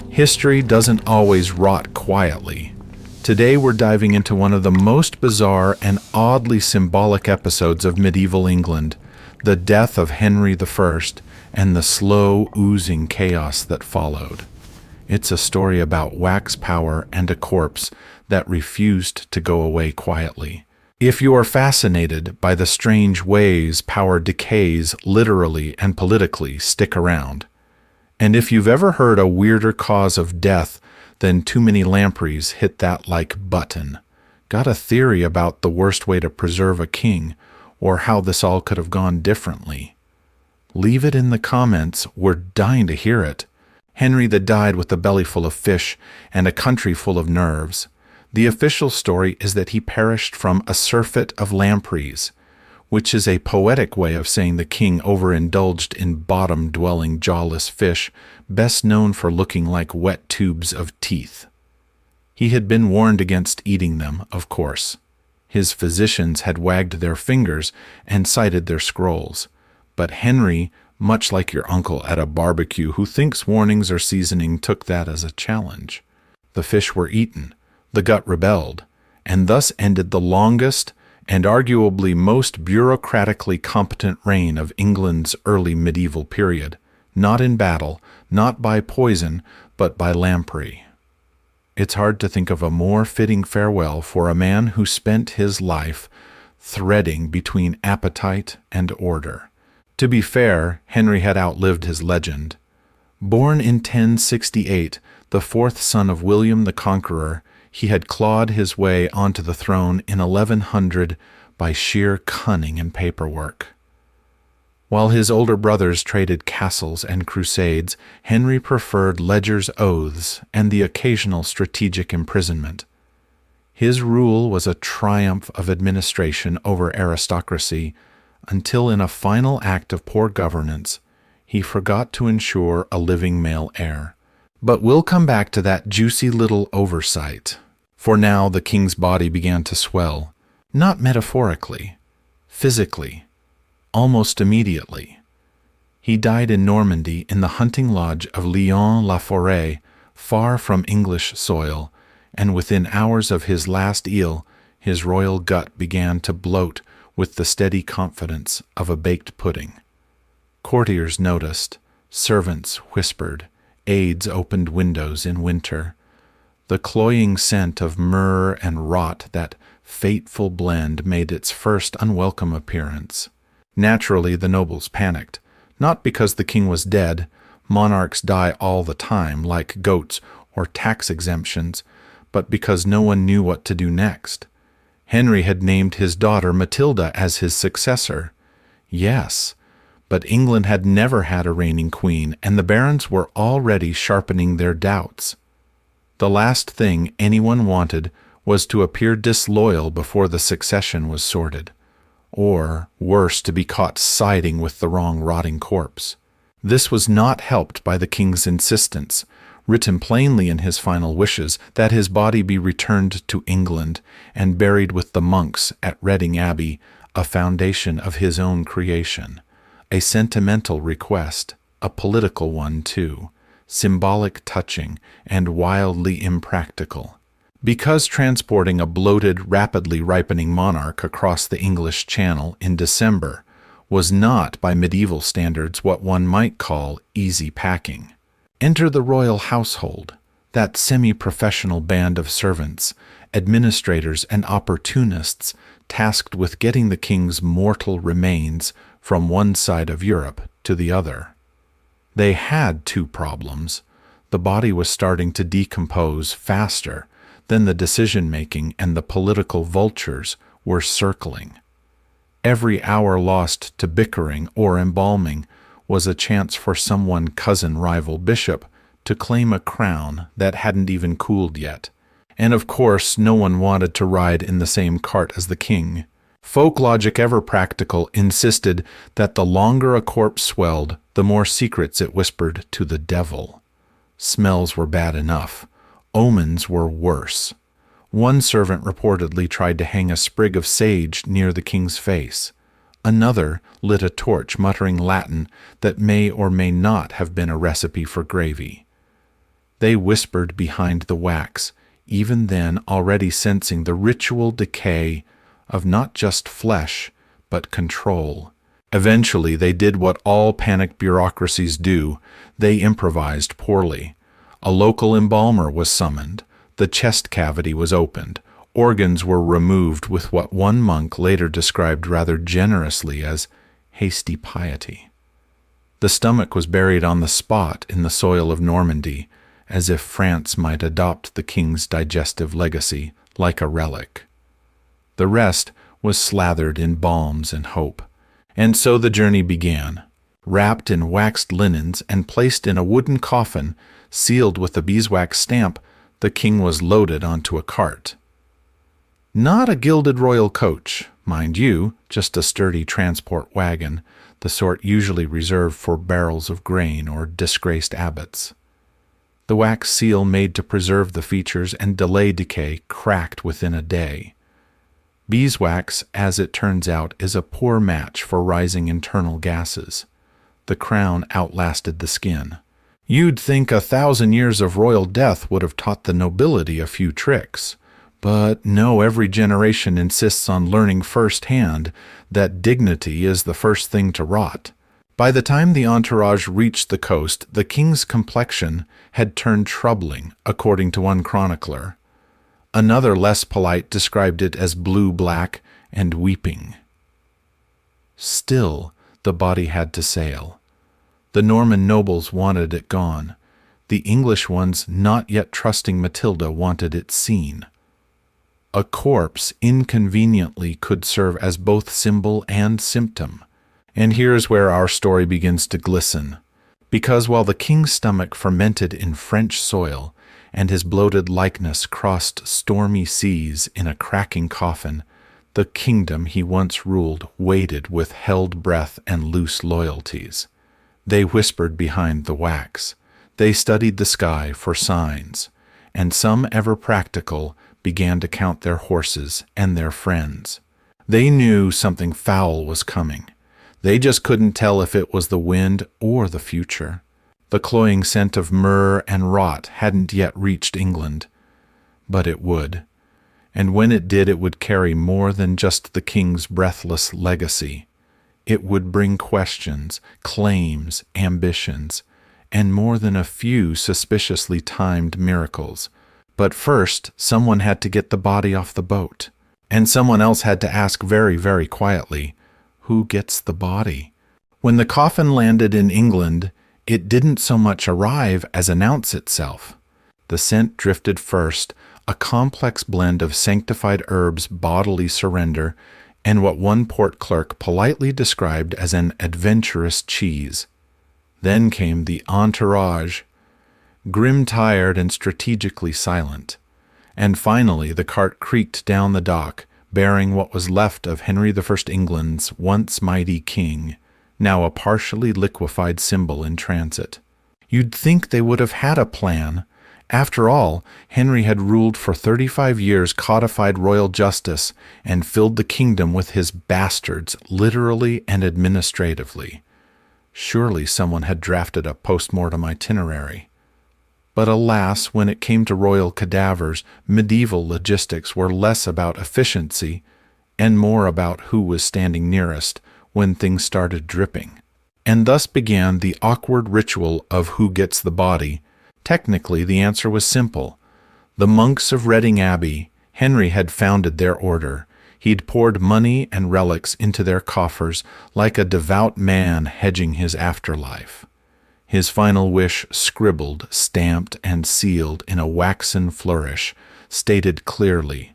History doesn't always rot quietly. Today we're diving into one of the most bizarre and oddly symbolic episodes of medieval England, the death of Henry I and the slow, oozing chaos that followed. It's a story about wax power and a corpse that refused to go away quietly. If you are fascinated by the strange ways power decays literally and politically, stick around. And if you've ever heard a weirder cause of death than too many lampreys, hit that like button. Got a theory about the worst way to preserve a king, or how this all could have gone differently? Leave it in the comments, we're dying to hear it. Henry that died with a belly full of fish and a country full of nerves. The official story is that he perished from a surfeit of lampreys, which is a poetic way of saying the king overindulged in bottom-dwelling jawless fish, best known for looking like wet tubes of teeth. He had been warned against eating them, of course. His physicians had wagged their fingers and cited their scrolls. But Henry, much like your uncle at a barbecue who thinks warnings are seasoning, took that as a challenge. The fish were eaten, the gut rebelled, and thus ended the longest and arguably most bureaucratically competent reign of England's early medieval period, not in battle, not by poison, but by lamprey. It's hard to think of a more fitting farewell for a man who spent his life threading between appetite and order. To be fair, Henry had outlived his legend. Born in 1068, the fourth son of William the Conqueror, he had clawed his way onto the throne in 1100 by sheer cunning and paperwork. While his older brothers traded castles and crusades, Henry preferred ledger's oaths and the occasional strategic imprisonment. His rule was a triumph of administration over aristocracy, until in a final act of poor governance, he forgot to ensure a living male heir. But we'll come back to that juicy little oversight. For now, the king's body began to swell, not metaphorically, physically, almost immediately. He died in Normandy in the hunting lodge of Lyon-la-Forêt, far from English soil, and within hours of his last eel, his royal gut began to bloat with the steady confidence of a baked pudding. Courtiers noticed, servants whispered, aides opened windows in winter. The cloying scent of myrrh and rot, that fateful blend, made its first unwelcome appearance. Naturally, the nobles panicked, not because the king was dead. Monarchs die all the time, like goats or tax exemptions, but because no one knew what to do next. Henry had named his daughter Matilda as his successor. Yes, but England had never had a reigning queen, and the barons were already sharpening their doubts. The last thing anyone wanted was to appear disloyal before the succession was sorted, or, worse, to be caught siding with the wrong rotting corpse. This was not helped by the king's insistence, written plainly in his final wishes, that his body be returned to England and buried with the monks at Reading Abbey, a foundation of his own creation. A sentimental request, a political one too, symbolic, touching, and wildly impractical. Because transporting a bloated, rapidly ripening monarch across the English Channel in December was not, by medieval standards, what one might call easy packing. Enter the royal household, that semi-professional band of servants, administrators, and opportunists tasked with getting the king's mortal remains from one side of Europe to the other. They had two problems. The body was starting to decompose faster than the decision-making and the political vultures were circling. Every hour lost to bickering or embalming was a chance for someone cousin rival bishop to claim a crown that hadn't even cooled yet. And of course, no one wanted to ride in the same cart as the king. Folk logic, ever practical, insisted that the longer a corpse swelled, the more secrets it whispered to the devil. Smells were bad enough. Omens were worse. One servant reportedly tried to hang a sprig of sage near the king's face. Another lit a torch, muttering Latin that may or may not have been a recipe for gravy. They whispered behind the wax, even then already sensing the ritual decay of not just flesh, but control. Eventually, they did what all panicked bureaucracies do. They improvised poorly. A local embalmer was summoned. The chest cavity was opened. Organs were removed with what one monk later described rather generously as hasty piety. The stomach was buried on the spot in the soil of Normandy, as if France might adopt the king's digestive legacy like a relic. The rest was slathered in balms and hope. And so the journey began. Wrapped in waxed linens and placed in a wooden coffin, sealed with a beeswax stamp, the king was loaded onto a cart. Not a gilded royal coach, mind you, just a sturdy transport wagon, the sort usually reserved for barrels of grain or disgraced abbots. The wax seal made to preserve the features and delay decay cracked within a day. Beeswax, as it turns out, is a poor match for rising internal gases. The crown outlasted the skin. You'd think 1,000 years of royal death would have taught the nobility a few tricks. But no, every generation insists on learning firsthand that dignity is the first thing to rot. By the time the entourage reached the coast, the king's complexion had turned troubling, according to one chronicler. Another, less polite, described it as blue-black and weeping. Still, the body had to sail. The Norman nobles wanted it gone. The English ones, not yet trusting Matilda, wanted it seen. A corpse inconveniently could serve as both symbol and symptom. And here's where our story begins to glisten. Because while the king's stomach fermented in French soil, and his bloated likeness crossed stormy seas in a cracking coffin, the kingdom he once ruled waited with held breath and loose loyalties. They whispered behind the wax. They studied the sky for signs, and some ever practical began to count their horses and their friends. They knew something foul was coming. They just couldn't tell if it was the wind or the future. The cloying scent of myrrh and rot hadn't yet reached England, but it would. And when it did, it would carry more than just the king's breathless legacy. It would bring questions, claims, ambitions, and more than a few suspiciously timed miracles. But first, someone had to get the body off the boat. And someone else had to ask very, very quietly, who gets the body? When the coffin landed in England, it didn't so much arrive as announce itself. The scent drifted first, a complex blend of sanctified herbs, bodily surrender, and what one port clerk politely described as an adventurous cheese. Then came the entourage, grim-tired and strategically silent. And finally the cart creaked down the dock, bearing what was left of Henry I England's once mighty king, now a partially liquefied symbol in transit. You'd think they would have had a plan. After all, Henry had ruled for 35 years, codified royal justice, and filled the kingdom with his bastards, literally and administratively. Surely someone had drafted a post-mortem itinerary. But alas, when it came to royal cadavers, medieval logistics were less about efficiency and more about who was standing nearest when things started dripping. And thus began the awkward ritual of who gets the body. Technically, the answer was simple. The monks of Reading Abbey, Henry had founded their order. He'd poured money and relics into their coffers like a devout man hedging his afterlife. His final wish, scribbled, stamped, and sealed in a waxen flourish, stated clearly,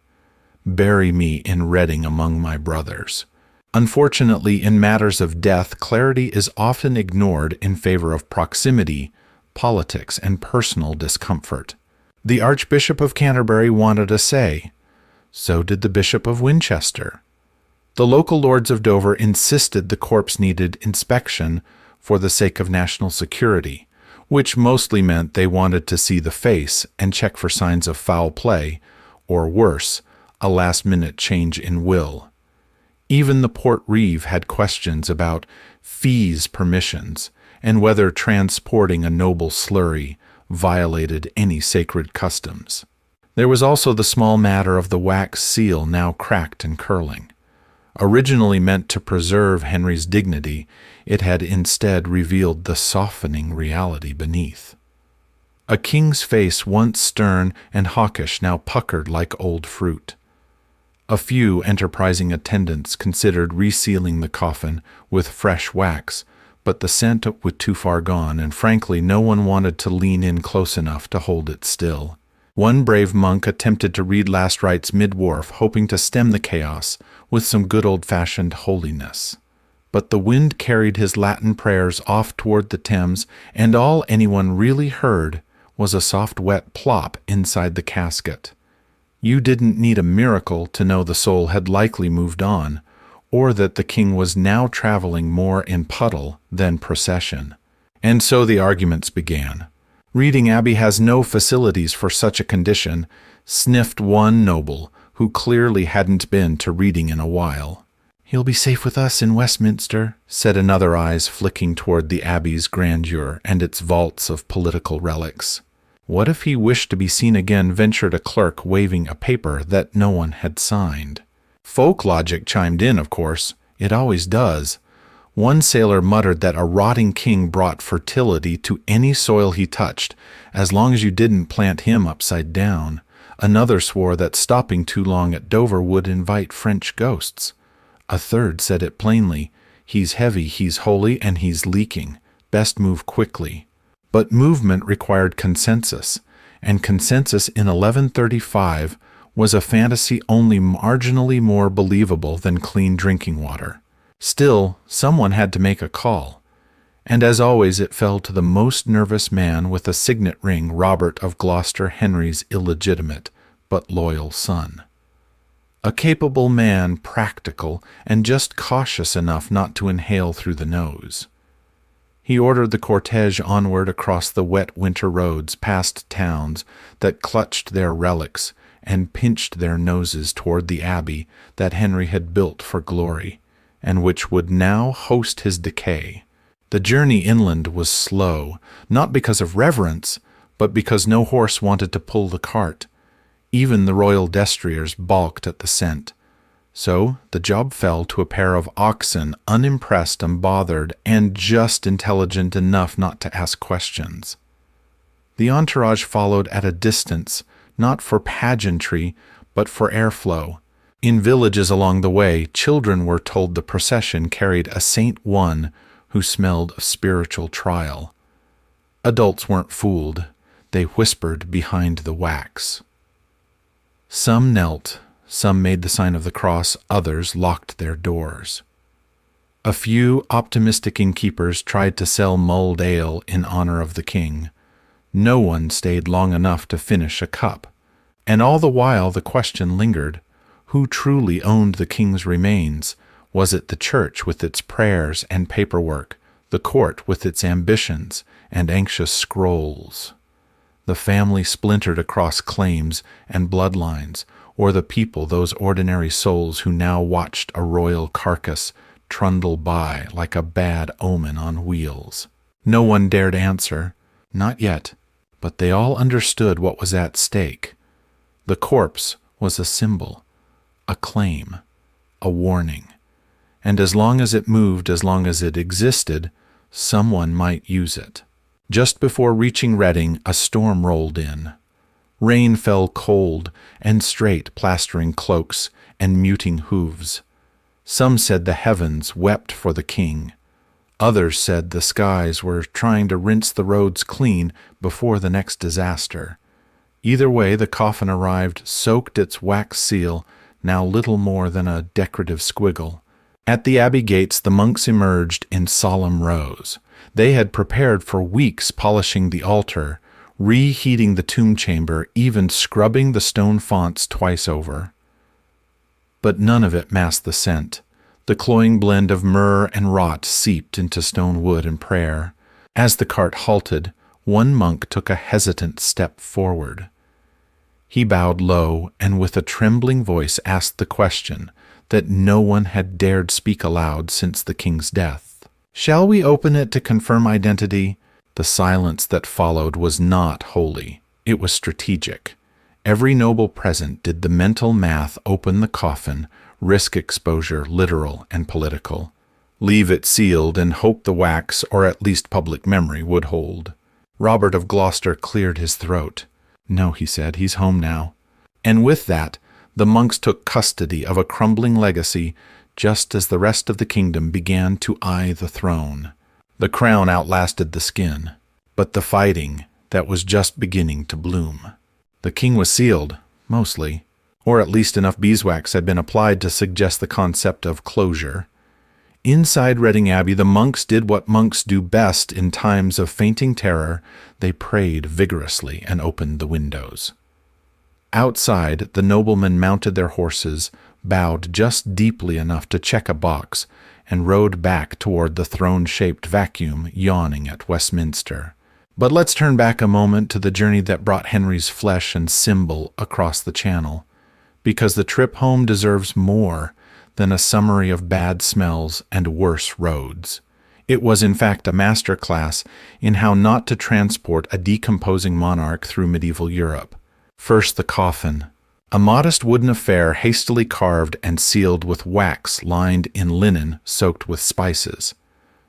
"Bury me in Reading among my brothers." Unfortunately, in matters of death, clarity is often ignored in favor of proximity, politics, and personal discomfort. The Archbishop of Canterbury wanted a say. So did the Bishop of Winchester. The local lords of Dover insisted the corpse needed inspection for the sake of national security, which mostly meant they wanted to see the face and check for signs of foul play, or worse, a last-minute change in will. Even the Port Reeve had questions about fees permissions and whether transporting a noble slurry violated any sacred customs. There was also the small matter of the wax seal now cracked and curling. Originally meant to preserve Henry's dignity, it had instead revealed the softening reality beneath. A king's face once stern and hawkish now puckered like old fruit. A few enterprising attendants considered resealing the coffin with fresh wax, but the scent was too far gone, and frankly no one wanted to lean in close enough to hold it still. One brave monk attempted to read last rites mid-wharf, hoping to stem the chaos with some good old-fashioned holiness. But the wind carried his Latin prayers off toward the Thames, and all anyone really heard was a soft wet plop inside the casket. You didn't need a miracle to know the soul had likely moved on, or that the king was now traveling more in puddle than procession. And so the arguments began. Reading Abbey has no facilities for such a condition, sniffed one noble, who clearly hadn't been to reading in a while. He'll be safe with us in Westminster, said another, eyes flicking toward the Abbey's grandeur and its vaults of political relics. What if he wished to be seen again, ventured a clerk waving a paper that no one had signed. Folk logic chimed in, of course. It always does. One sailor muttered that a rotting king brought fertility to any soil he touched, as long as you didn't plant him upside down. Another swore that stopping too long at Dover would invite French ghosts. A third said it plainly, he's heavy, he's holy, and he's leaking. Best move quickly. But movement required consensus, and consensus in 1135 was a fantasy only marginally more believable than clean drinking water. Still, someone had to make a call, and as always it fell to the most nervous man with a signet ring, Robert of Gloucester, Henry's illegitimate but loyal son. A capable man, practical, and just cautious enough not to inhale through the nose. He ordered the cortege onward across the wet winter roads past towns that clutched their relics and pinched their noses toward the abbey that Henry had built for glory, and which would now host his decay. The journey inland was slow, not because of reverence, but because no horse wanted to pull the cart. Even the royal destriers balked at the scent. So the job fell to a pair of oxen, unimpressed, unbothered, and just intelligent enough not to ask questions. The entourage followed at a distance, not for pageantry, but for airflow. In villages along the way, children were told the procession carried a Saint One who smelled of spiritual trial. Adults weren't fooled. They whispered behind the wax. Some knelt, some made the sign of the cross, others locked their doors. A few optimistic innkeepers tried to sell mulled ale in honor of the king. No one stayed long enough to finish a cup. And all the while the question lingered, who truly owned the king's remains? Was it the church with its prayers and paperwork, the court with its ambitions and anxious scrolls? The family splintered across claims and bloodlines, or the people, those ordinary souls who now watched a royal carcass trundle by like a bad omen on wheels. No one dared answer, not yet, but they all understood what was at stake. The corpse was a symbol, a claim, a warning, and as long as it moved, as long as it existed, someone might use it. Just before reaching Reading, a storm rolled in. Rain fell cold and straight, plastering cloaks and muting hooves. Some said the heavens wept for the king. Others said the skies were trying to rinse the roads clean before the next disaster. Either way, the coffin arrived, soaked its wax seal, now little more than a decorative squiggle. At the abbey gates, the monks emerged in solemn rows. They had prepared for weeks, polishing the altar, reheating the tomb chamber, even scrubbing the stone fonts twice over. But none of it masked the scent. The cloying blend of myrrh and rot seeped into stone wood and prayer. As the cart halted, one monk took a hesitant step forward. He bowed low and with a trembling voice asked the question that no one had dared speak aloud since the king's death. "Shall we open it to confirm identity?" The silence that followed was not holy. It was strategic. Every noble present did the mental math open the coffin, risk exposure, literal and political. Leave it sealed and hope the wax, or at least public memory, would hold. Robert of Gloucester cleared his throat. "No," he said, "he's home now." And with that, the monks took custody of a crumbling legacy just as the rest of the kingdom began to eye the throne. The crown outlasted the skin, but the fighting, that was just beginning to bloom. The king was sealed, mostly, or at least enough beeswax had been applied to suggest the concept of closure. Inside Reading Abbey, the monks did what monks do best in times of fainting terror. They prayed vigorously and opened the windows. Outside, the noblemen mounted their horses, bowed just deeply enough to check a box, and rode back toward the throne-shaped vacuum yawning at Westminster. But let's turn back a moment to the journey that brought Henry's flesh and symbol across the Channel, because the trip home deserves more than a summary of bad smells and worse roads. It was in fact a master class in how not to transport a decomposing monarch through medieval Europe. First, the coffin, a modest wooden affair hastily carved and sealed with wax lined in linen soaked with spices.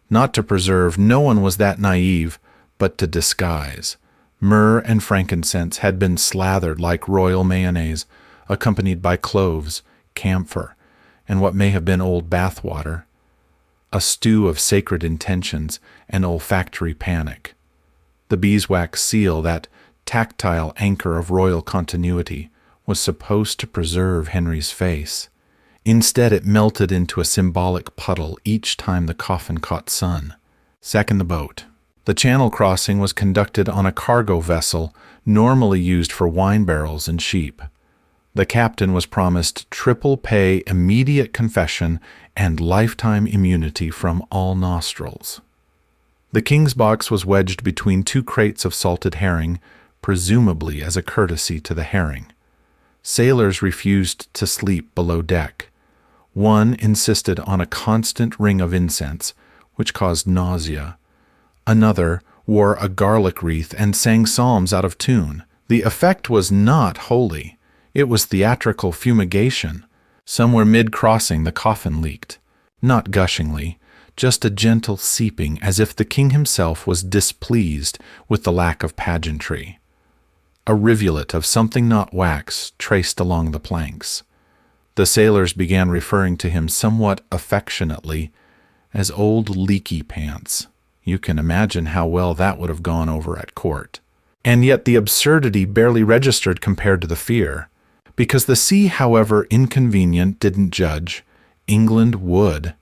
Not to preserve, no one was that naive, but to disguise. Myrrh and frankincense had been slathered like royal mayonnaise, accompanied by cloves, camphor, and what may have been old bathwater. A stew of sacred intentions and olfactory panic. The beeswax seal, that tactile anchor of royal continuity, was supposed to preserve Henry's face. Instead, it melted into a symbolic puddle each time the coffin caught sun. Second, the boat. The Channel crossing was conducted on a cargo vessel normally used for wine barrels and sheep. The captain was promised triple pay, immediate confession, and lifetime immunity from all nostrils. The king's box was wedged between two crates of salted herring, presumably as a courtesy to the herring. Sailors refused to sleep below deck. One insisted on a constant ring of incense, which caused nausea. Another wore a garlic wreath and sang psalms out of tune. The effect was not holy. It was theatrical fumigation. Somewhere mid-crossing, the coffin leaked. Not gushingly, just a gentle seeping, as if the king himself was displeased with the lack of pageantry. A rivulet of something not wax traced along the planks. The sailors began referring to him somewhat affectionately as old leaky pants. You can imagine how well that would have gone over at court. And yet the absurdity barely registered compared to the fear. Because the sea, however inconvenient, didn't judge. England would.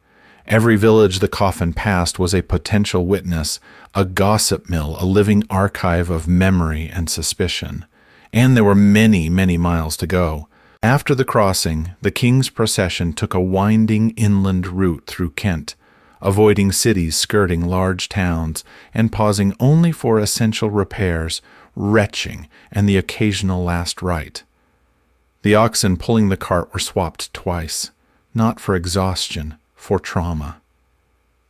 Every village the coffin passed was a potential witness, a gossip mill, a living archive of memory and suspicion. And there were many, many miles to go. After the crossing, the king's procession took a winding inland route through Kent, avoiding cities skirting large towns and pausing only for essential repairs, retching, and the occasional last rite. The oxen pulling the cart were swapped twice, not for exhaustion, for trauma.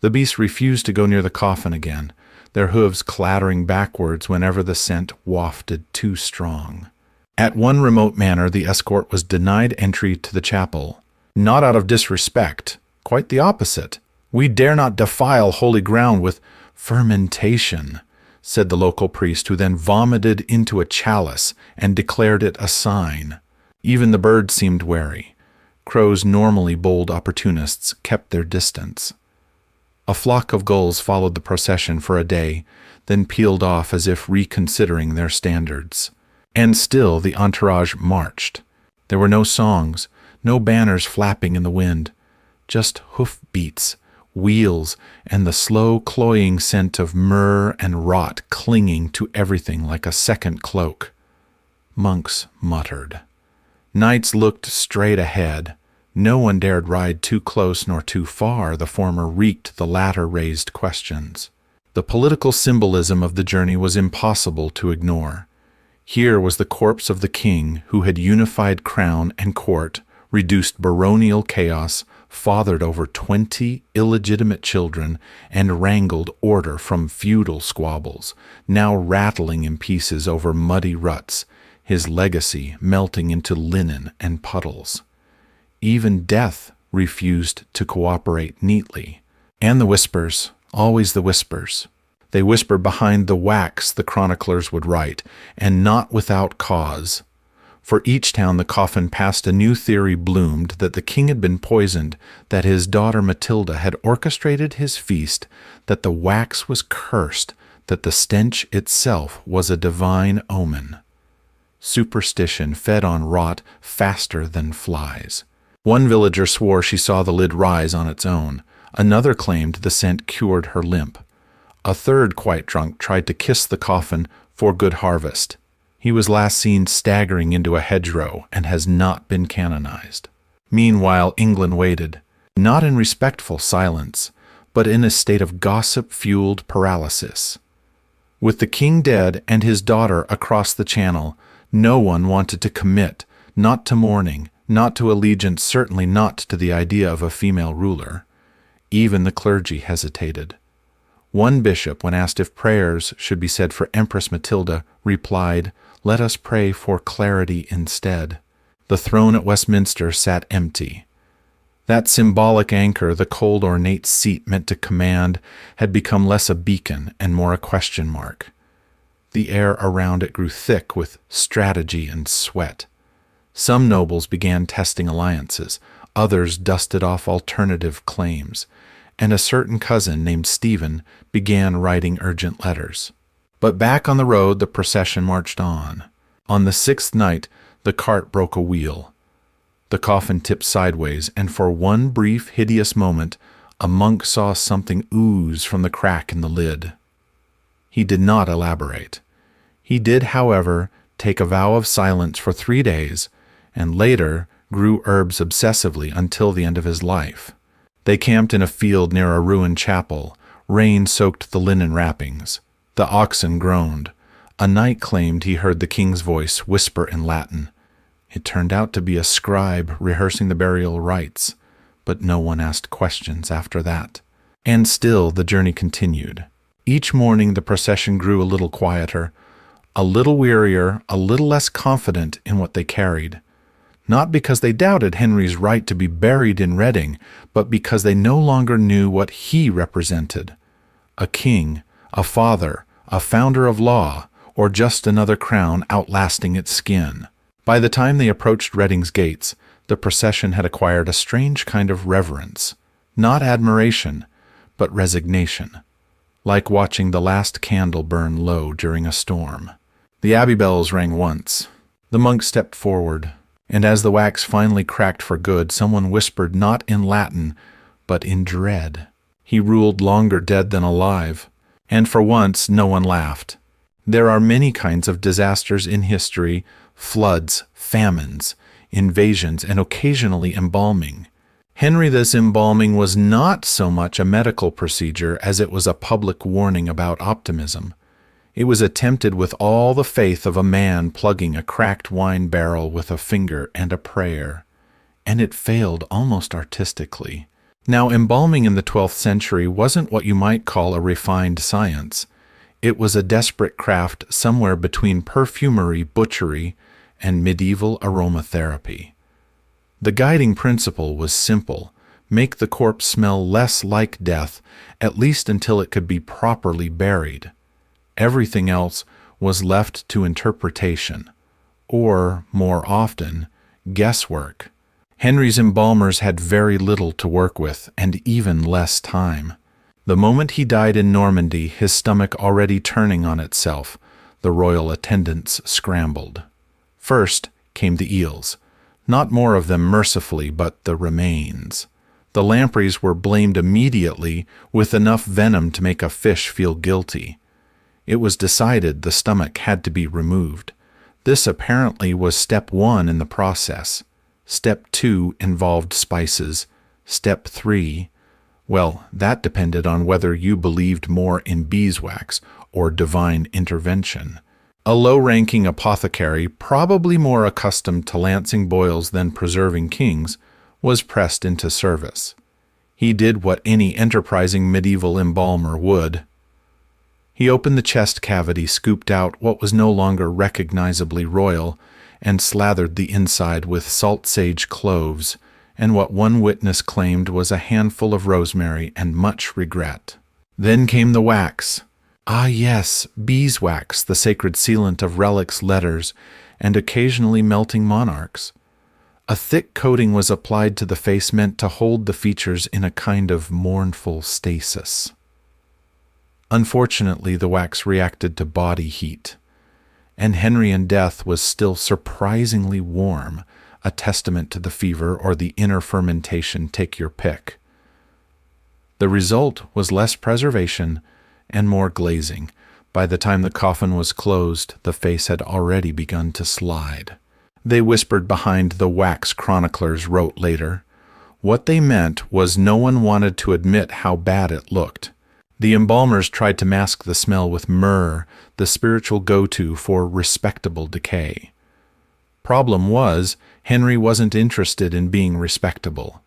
The beasts refused to go near the coffin again, their hooves clattering backwards whenever the scent wafted too strong. At one remote manor, the escort was denied entry to the chapel, not out of disrespect, quite the opposite. "We dare not defile holy ground with fermentation," said the local priest, who then vomited into a chalice and declared it a sign. Even the birds seemed wary. Crows, normally bold opportunists, kept their distance. A flock of gulls followed the procession for a day, then peeled off as if reconsidering their standards. And still the entourage marched. There were no songs, no banners flapping in the wind, just hoof beats, wheels, and the slow, cloying scent of myrrh and rot clinging to everything like a second cloak. Monks muttered. Knights looked straight ahead. No one dared ride too close nor too far. The former reeked, the latter raised questions. The political symbolism of the journey was impossible to ignore. Here was the corpse of the king who had unified crown and court, reduced baronial chaos, fathered over 20 illegitimate children, and wrangled order from feudal squabbles, now rattling in pieces over muddy ruts, his legacy melting into linen and puddles. Even death refused to cooperate neatly. And the whispers, always the whispers. They whispered behind the wax, the chroniclers would write, and not without cause. For each town the coffin passed a new theory bloomed that the king had been poisoned, that his daughter Matilda had orchestrated his feast, that the wax was cursed, that the stench itself was a divine omen. Superstition fed on rot faster than flies. One villager swore she saw the lid rise on its own. Another claimed the scent cured her limp. A third, quite drunk, tried to kiss the coffin for good harvest. He was last seen staggering into a hedgerow and has not been canonized. Meanwhile, England waited, not in respectful silence, but in a state of gossip-fueled paralysis. With the king dead and his daughter across the channel, no one wanted to commit, not to mourning, not to allegiance, certainly not to the idea of a female ruler. Even the clergy hesitated. One bishop, when asked if prayers should be said for Empress Matilda, replied, "Let us pray for clarity instead." The throne at Westminster sat empty. That symbolic anchor, the cold ornate seat meant to command, had become less a beacon and more a question mark. The air around it grew thick with strategy and sweat. Some nobles began testing alliances, others dusted off alternative claims, and a certain cousin named Stephen began writing urgent letters. But back on the road the procession marched on. On the sixth night the cart broke a wheel. The coffin tipped sideways, and for one brief, hideous moment a monk saw something ooze from the crack in the lid. He did not elaborate. He did, however, take a vow of silence for 3 days, and later grew herbs obsessively until the end of his life. They camped in a field near a ruined chapel. Rain soaked the linen wrappings. The oxen groaned. A knight claimed he heard the king's voice whisper in Latin. It turned out to be a scribe rehearsing the burial rites, but no one asked questions after that. And still the journey continued. Each morning the procession grew a little quieter, a little wearier, a little less confident in what they carried. Not because they doubted Henry's right to be buried in Reading, but because they no longer knew what he represented. A king, a father, a founder of law, or just another crown outlasting its skin. By the time they approached Reading's gates, the procession had acquired a strange kind of reverence. Not admiration, but resignation. Like watching the last candle burn low during a storm. The abbey bells rang once. The monk stepped forward, and as the wax finally cracked for good, someone whispered not in Latin, but in dread. He ruled longer dead than alive, and for once no one laughed. There are many kinds of disasters in history, floods, famines, invasions, and occasionally embalming. Henry's embalming was not so much a medical procedure as it was a public warning about optimism. It was attempted with all the faith of a man plugging a cracked wine barrel with a finger and a prayer, and it failed almost artistically. Now, embalming in the 12th century wasn't what you might call a refined science. It was a desperate craft somewhere between perfumery, butchery, and medieval aromatherapy. The guiding principle was simple: make the corpse smell less like death, at least until it could be properly buried. Everything else was left to interpretation, or, more often, guesswork. Henry's embalmers had very little to work with, and even less time. The moment he died in Normandy, his stomach already turning on itself, the royal attendants scrambled. First came the eels. Not more of them mercifully, but the remains. The lampreys were blamed immediately with enough venom to make a fish feel guilty. It was decided the stomach had to be removed. This apparently was step 1 in the process. Step 2 involved spices. Step 3, well, that depended on whether you believed more in beeswax or divine intervention. A low-ranking apothecary, probably more accustomed to lancing boils than preserving kings, was pressed into service. He did what any enterprising medieval embalmer would. He opened the chest cavity, scooped out what was no longer recognizably royal, and slathered the inside with salt sage cloves, and what one witness claimed was a handful of rosemary and much regret. Then came the wax. Ah yes, beeswax, the sacred sealant of relics, letters, and occasionally melting monarchs. A thick coating was applied to the face meant to hold the features in a kind of mournful stasis. Unfortunately, the wax reacted to body heat, and Henry in death was still surprisingly warm, a testament to the fever or the inner fermentation, take your pick. The result was less preservation and more glazing. By the time the coffin was closed, the face had already begun to slide. They whispered behind the wax, chroniclers wrote later. What they meant was no one wanted to admit how bad it looked. The embalmers tried to mask the smell with myrrh, the spiritual go-to for respectable decay. Problem was, Henry wasn't interested in being respectable.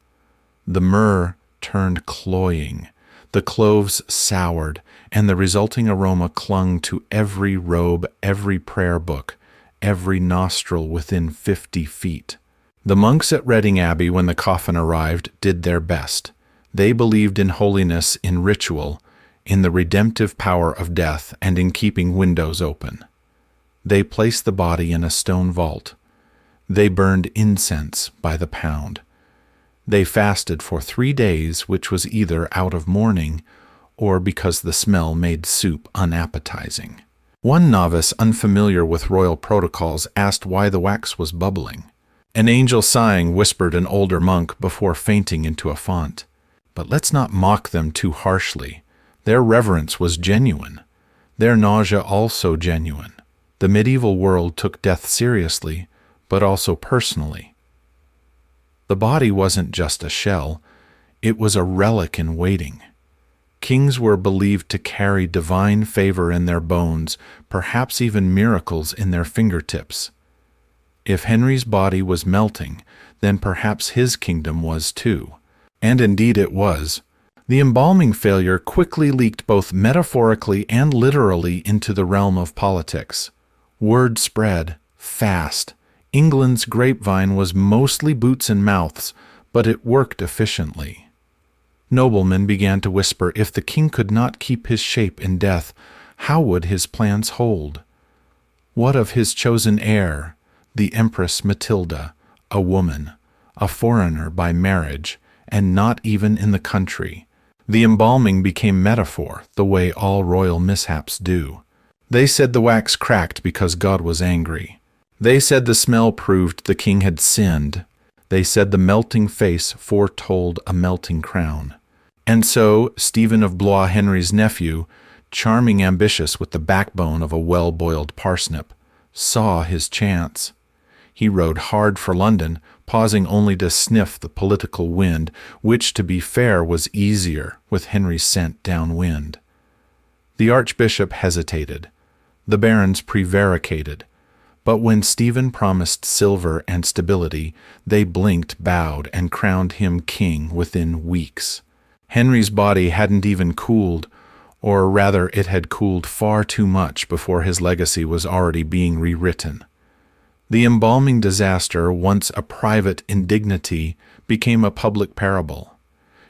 The myrrh turned cloying, the cloves soured, and the resulting aroma clung to every robe, every prayer book, every nostril within 50 feet. The monks at Reading Abbey, when the coffin arrived, did their best. They believed in holiness, in ritual, in the redemptive power of death, and in keeping windows open. They placed the body in a stone vault. They burned incense by the pound. They fasted for 3 days, which was either out of mourning or because the smell made soup unappetizing. One novice, unfamiliar with royal protocols, asked why the wax was bubbling. An angel sighing, whispered an older monk before fainting into a font. But let's not mock them too harshly. Their reverence was genuine. Their nausea also genuine. The medieval world took death seriously, but also personally. The body wasn't just a shell, it was a relic in waiting. Kings were believed to carry divine favor in their bones, perhaps even miracles in their fingertips. If Henry's body was melting, then perhaps his kingdom was too. And indeed it was. The embalming failure quickly leaked both metaphorically and literally into the realm of politics. Word spread, fast. England's grapevine was mostly boots and mouths, but it worked efficiently. Noblemen began to whisper, if the king could not keep his shape in death, how would his plans hold? What of his chosen heir, the Empress Matilda, a woman, a foreigner by marriage, and not even in the country? The embalming became metaphor, the way all royal mishaps do. They said the wax cracked because God was angry. They said the smell proved the king had sinned. They said the melting face foretold a melting crown. And so, Stephen of Blois, Henry's nephew, charming, ambitious, with the backbone of a well-boiled parsnip, saw his chance. He rode hard for London, pausing only to sniff the political wind, which, to be fair, was easier with Henry's scent downwind. The archbishop hesitated. The barons prevaricated. But when Stephen promised silver and stability, they blinked, bowed, and crowned him king within weeks. Henry's body hadn't even cooled, or rather it had cooled far too much before his legacy was already being rewritten. The embalming disaster, once a private indignity, became a public parable.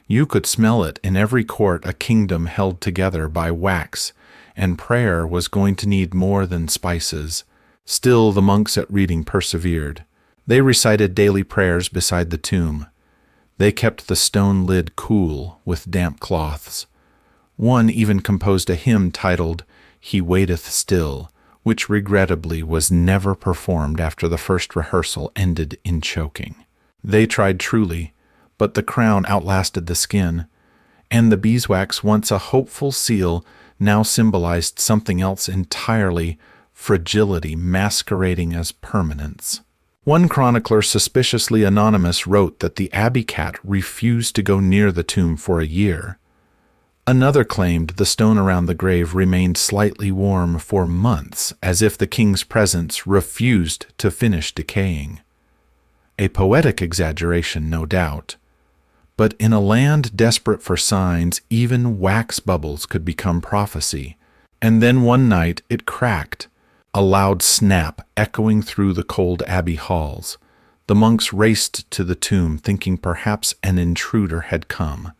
You could smell it in every court, a kingdom held together by wax, and prayer was going to need more than spices. Still, the monks at Reading persevered. They recited daily prayers beside the tomb. They kept the stone lid cool with damp cloths. One even composed a hymn titled, "He Waiteth Still," which regrettably was never performed after the first rehearsal ended in choking. They tried truly, but the crown outlasted the skin, and the beeswax, once a hopeful seal, now symbolized something else entirely, fragility masquerading as permanence. One chronicler, suspiciously anonymous, wrote that the abbey cat refused to go near the tomb for a year. Another claimed the stone around the grave remained slightly warm for months, as if the king's presence refused to finish decaying. A poetic exaggeration, no doubt. But in a land desperate for signs, even wax bubbles could become prophecy. And then one night it cracked, a loud snap echoing through the cold abbey halls. The monks raced to the tomb, thinking perhaps an intruder had come.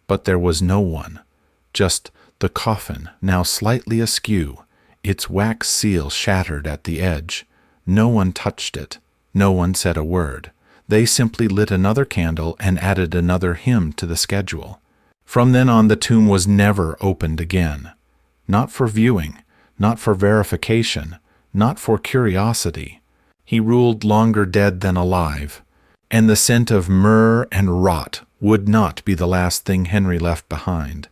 But there was no one, just the coffin, now slightly askew, its wax seal shattered at the edge. No one touched it. No one said a word. They simply lit another candle and added another hymn to the schedule. From then on, the tomb was never opened again. Not for viewing, not for verification, not for curiosity. He ruled longer dead than alive, and the scent of myrrh and rot would not be the last thing Henry left behind.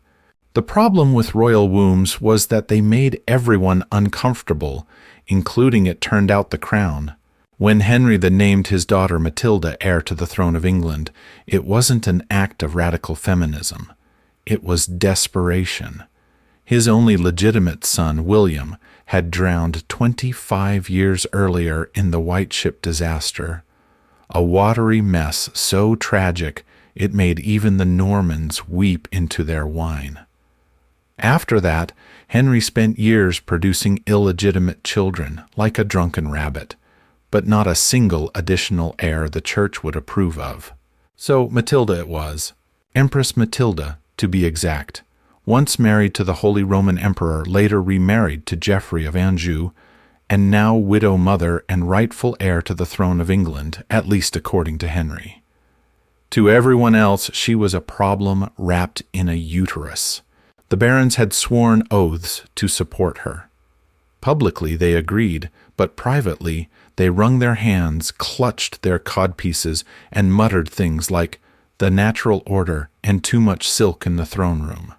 The problem with royal wombs was that they made everyone uncomfortable, including, it turned out, the crown. When Henry named his daughter Matilda heir to the throne of England, it wasn't an act of radical feminism. It was desperation. His only legitimate son, William, had drowned 25 years earlier in the White Ship disaster. A watery mess so tragic it made even the Normans weep into their wine. After that, Henry spent years producing illegitimate children, like a drunken rabbit, but not a single additional heir the church would approve of. So Matilda it was, Empress Matilda, to be exact, once married to the Holy Roman Emperor, later remarried to Geoffrey of Anjou, and now widow mother and rightful heir to the throne of England, at least according to Henry. To everyone else, she was a problem wrapped in a uterus. The barons had sworn oaths to support her. Publicly they agreed, but privately they wrung their hands, clutched their codpieces, and muttered things like the natural order and too much silk in the throne room.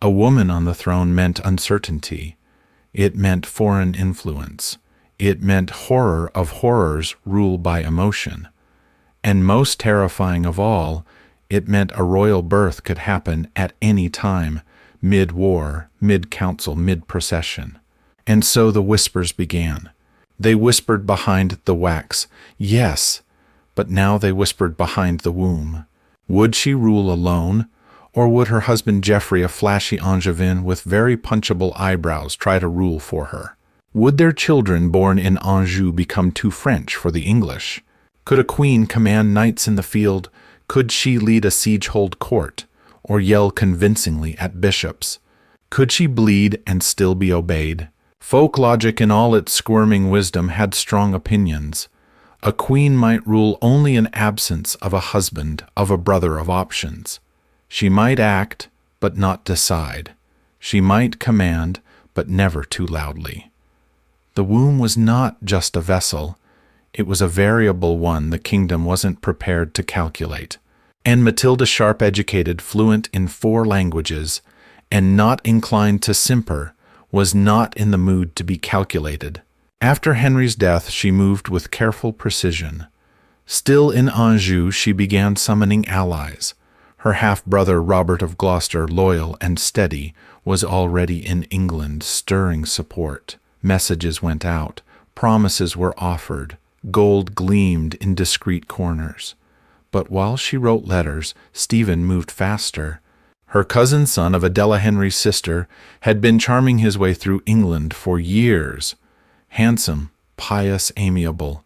A woman on the throne meant uncertainty. It meant foreign influence. It meant horror of horrors, rule by emotion. And most terrifying of all, it meant a royal birth could happen at any time, mid-war, mid-council, mid-procession. And so the whispers began. They whispered behind the wax, yes, but now they whispered behind the womb. Would she rule alone, or would her husband Geoffrey, a flashy Angevin with very punchable eyebrows, try to rule for her? Would their children born in Anjou become too French for the English? Could a queen command knights in the field? Could she lead a siege-hold court, or yell convincingly at bishops? Could she bleed and still be obeyed? Folk logic in all its squirming wisdom had strong opinions. A queen might rule only in absence of a husband, of a brother, of options. She might act, but not decide. She might command, but never too loudly. The womb was not just a vessel. It was a variable one the kingdom wasn't prepared to calculate. And Matilda, sharp-educated, fluent in 4 languages, and not inclined to simper, was not in the mood to be calculated. After Henry's death, she moved with careful precision. Still in Anjou, she began summoning allies. Her half-brother Robert of Gloucester, loyal and steady, was already in England, stirring support. Messages went out. Promises were offered. Gold gleamed in discreet corners. But while she wrote letters, Stephen moved faster. Her cousin son of Adela Henry's sister had been charming his way through England for years. Handsome, pious, amiable.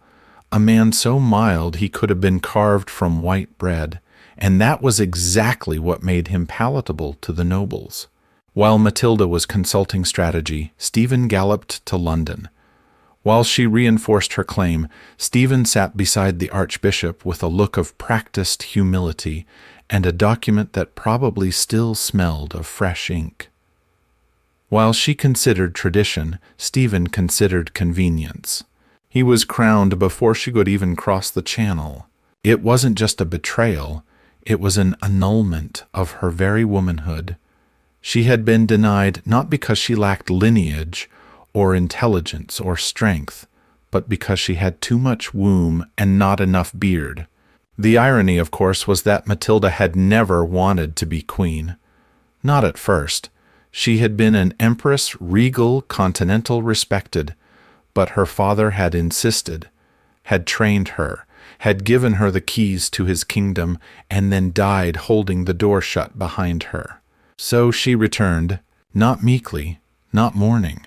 A man so mild he could have been carved from white bread, and that was exactly what made him palatable to the nobles. While Matilda was consulting strategy, Stephen galloped to London. While she reinforced her claim, Stephen sat beside the archbishop with a look of practiced humility and a document that probably still smelled of fresh ink. While she considered tradition, Stephen considered convenience. He was crowned before she could even cross the channel. It wasn't just a betrayal, it was an annulment of her very womanhood. She had been denied not because she lacked lineage or intelligence or strength, but because she had too much womb and not enough beard. The irony, of course, was that Matilda had never wanted to be queen. Not at first. She had been an empress, regal, continental, respected, but her father had insisted, had trained her, had given her the keys to his kingdom, and then died holding the door shut behind her. So she returned, not meekly, not mourning,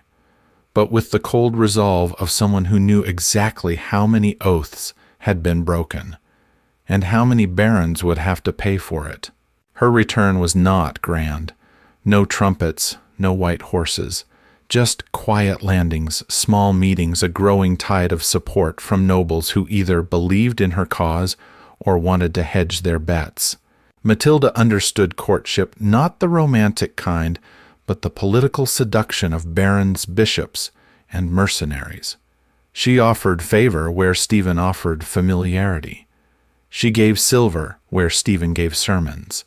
but with the cold resolve of someone who knew exactly how many oaths had been broken, and how many barons would have to pay for it. Her return was not grand. No trumpets, no white horses, just quiet landings, small meetings, a growing tide of support from nobles who either believed in her cause or wanted to hedge their bets. Matilda understood courtship, not the romantic kind, but the political seduction of barons, bishops, and mercenaries. She offered favor where Stephen offered familiarity. She gave silver where Stephen gave sermons.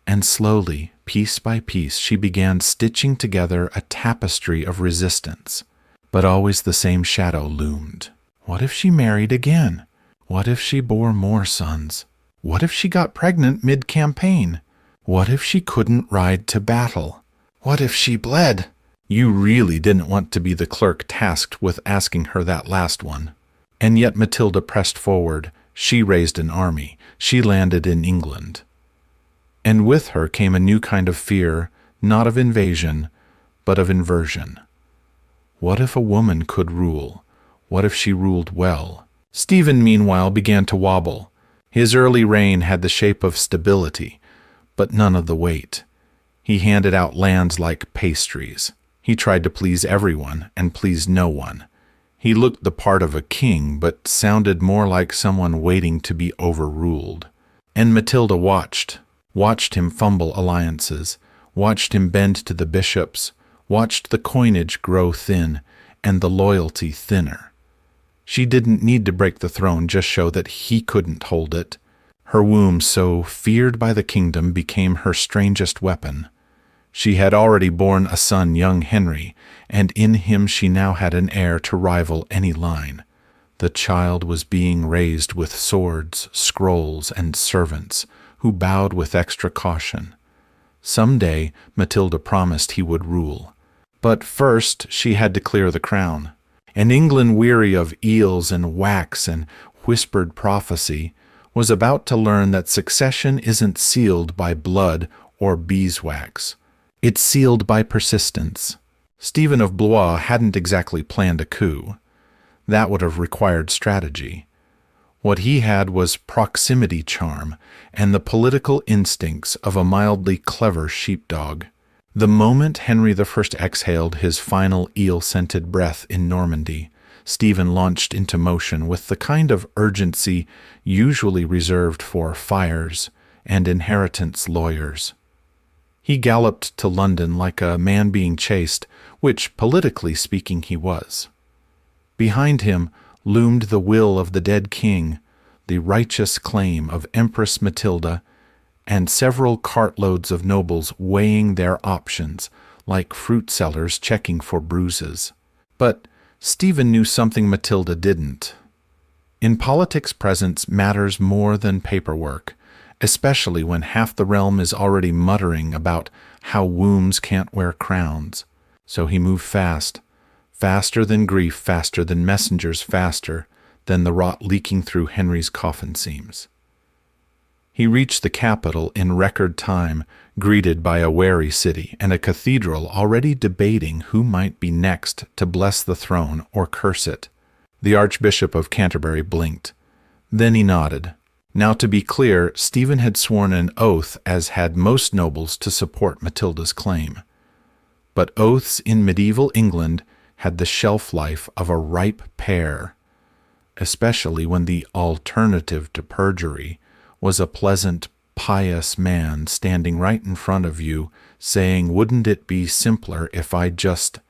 And slowly, piece by piece, she began stitching together a tapestry of resistance. But always the same shadow loomed. What if she married again? What if she bore more sons? What if she got pregnant mid-campaign? What if she couldn't ride to battle? What if she bled? You really didn't want to be the clerk tasked with asking her that last one. And yet Matilda pressed forward. She raised an army. She landed in England. And with her came a new kind of fear, not of invasion, but of inversion. What if a woman could rule? What if she ruled well? Stephen, meanwhile, began to wobble. His early reign had the shape of stability, but none of the weight. He handed out lands like pastries. He tried to please everyone and please no one. He looked the part of a king, but sounded more like someone waiting to be overruled. And Matilda watched him fumble alliances, watched him bend to the bishops, watched the coinage grow thin and the loyalty thinner. She didn't need to break the throne, just show that he couldn't hold it. Her womb, so feared by the kingdom, became her strangest weapon. She had already borne a son, young Henry, and in him she now had an heir to rival any line. The child was being raised with swords, scrolls, and servants, who bowed with extra caution. Some day, Matilda promised he would rule. But first she had to clear the crown. And England, weary of eels and wax and whispered prophecy, was about to learn that succession isn't sealed by blood or beeswax. It's sealed by persistence. Stephen of Blois hadn't exactly planned a coup. That would have required strategy. What he had was proximity charm and the political instincts of a mildly clever sheepdog. The moment Henry I exhaled his final eel-scented breath in Normandy, Stephen launched into motion with the kind of urgency usually reserved for fires and inheritance lawyers. He galloped to London like a man being chased, which, politically speaking, he was. Behind him loomed the will of the dead king, the righteous claim of Empress Matilda, and several cartloads of nobles weighing their options, like fruit sellers checking for bruises. But Stephen knew something Matilda didn't. In politics, presence matters more than paperwork, especially when half the realm is already muttering about how wombs can't wear crowns. So he moved fast, faster than grief, faster than messengers, faster than the rot leaking through Henry's coffin seams. He reached the capital in record time, greeted by a wary city and a cathedral already debating who might be next to bless the throne or curse it. The Archbishop of Canterbury blinked. Then he nodded. Now, to be clear, Stephen had sworn an oath, as had most nobles, to support Matilda's claim. But oaths in medieval England had the shelf life of a ripe pear, especially when the alternative to perjury was a pleasant, pious man standing right in front of you, saying, "Wouldn't it be simpler if I just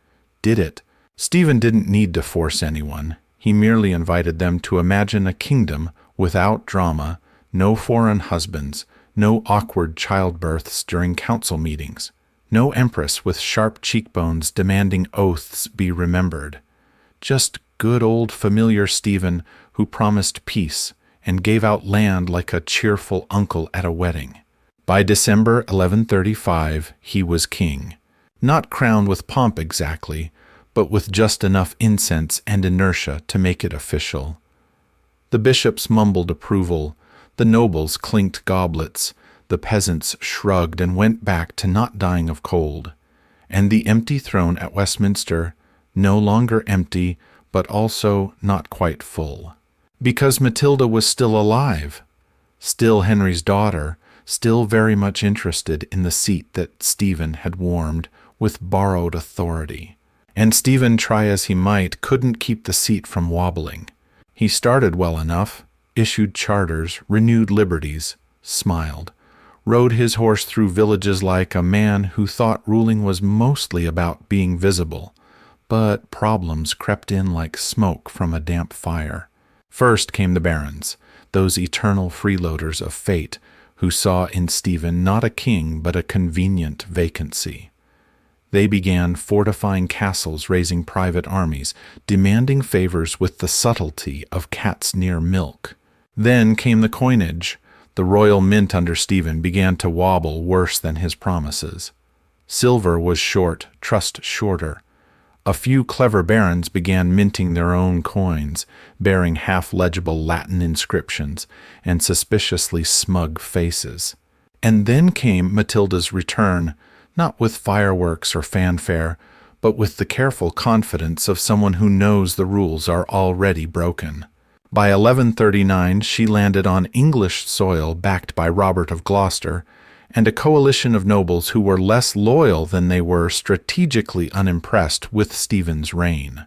did it?" Stephen didn't need to force anyone. He merely invited them to imagine a kingdom without drama, no foreign husbands, no awkward childbirths during council meetings, no empress with sharp cheekbones demanding oaths be remembered. Just good old familiar Stephen who promised peace and gave out land like a cheerful uncle at a wedding. By December 1135, he was king, not crowned with pomp exactly, but with just enough incense and inertia to make it official. The bishops mumbled approval, the nobles clinked goblets, the peasants shrugged and went back to not dying of cold, and the empty throne at Westminster, no longer empty, but also not quite full. Because Matilda was still alive, still Henry's daughter, still very much interested in the seat that Stephen had warmed with borrowed authority. And Stephen, try as he might, couldn't keep the seat from wobbling. He started well enough, issued charters, renewed liberties, smiled, rode his horse through villages like a man who thought ruling was mostly about being visible, but problems crept in like smoke from a damp fire. First came the barons, those eternal freeloaders of fate, who saw in Stephen not a king but a convenient vacancy. They began fortifying castles, raising private armies, demanding favors with the subtlety of cats near milk. Then came the coinage. The royal mint under Stephen began to wobble worse than his promises. Silver was short, trust shorter. A few clever barons began minting their own coins, bearing half-legible Latin inscriptions and suspiciously smug faces. And then came Matilda's return, not with fireworks or fanfare, but with the careful confidence of someone who knows the rules are already broken. By 1139, she landed on English soil backed by Robert of Gloucester, and a coalition of nobles who were less loyal than they were strategically unimpressed with Stephen's reign.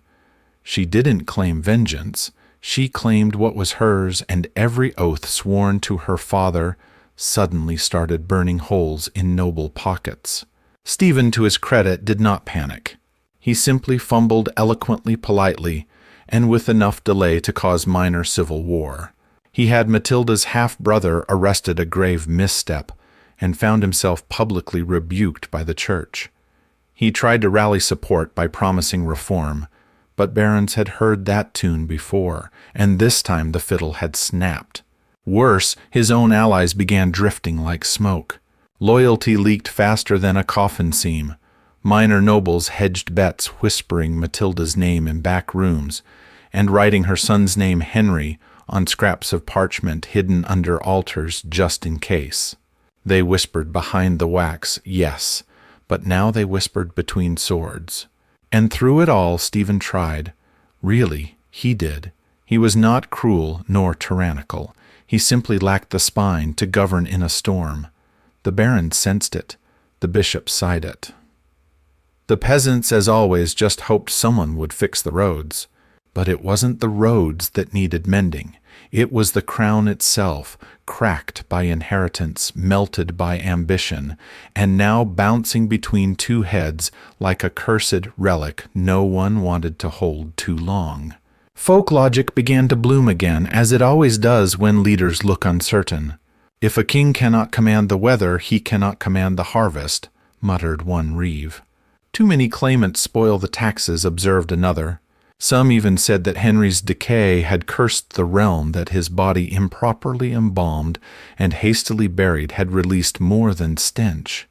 She didn't claim vengeance. She claimed what was hers, and every oath sworn to her father suddenly started burning holes in noble pockets. Stephen, to his credit, did not panic. He simply fumbled eloquently politely, and with enough delay to cause minor civil war. He had Matilda's half-brother arrested a grave misstep, and found himself publicly rebuked by the church. He tried to rally support by promising reform, but barons had heard that tune before, and this time the fiddle had snapped. Worse, his own allies began drifting like smoke. Loyalty leaked faster than a coffin seam. Minor nobles hedged bets, whispering Matilda's name in back rooms, and writing her son's name Henry on scraps of parchment hidden under altars just in case. They whispered behind the wax, yes, but now they whispered between swords. And through it all Stephen tried. Really, he did. He was not cruel nor tyrannical. He simply lacked the spine to govern in a storm. The barons sensed it. The bishops sighed it. The peasants, as always, just hoped someone would fix the roads. But it wasn't the roads that needed mending. It was the crown itself, cracked by inheritance, melted by ambition, and now bouncing between two heads like a cursed relic no one wanted to hold too long. Folk logic began to bloom again, as it always does when leaders look uncertain. "If a king cannot command the weather, he cannot command the harvest," muttered one reeve. "Too many claimants spoil the taxes," observed another. Some even said that Henry's decay had cursed the realm, that his body improperly embalmed and hastily buried had released more than stench.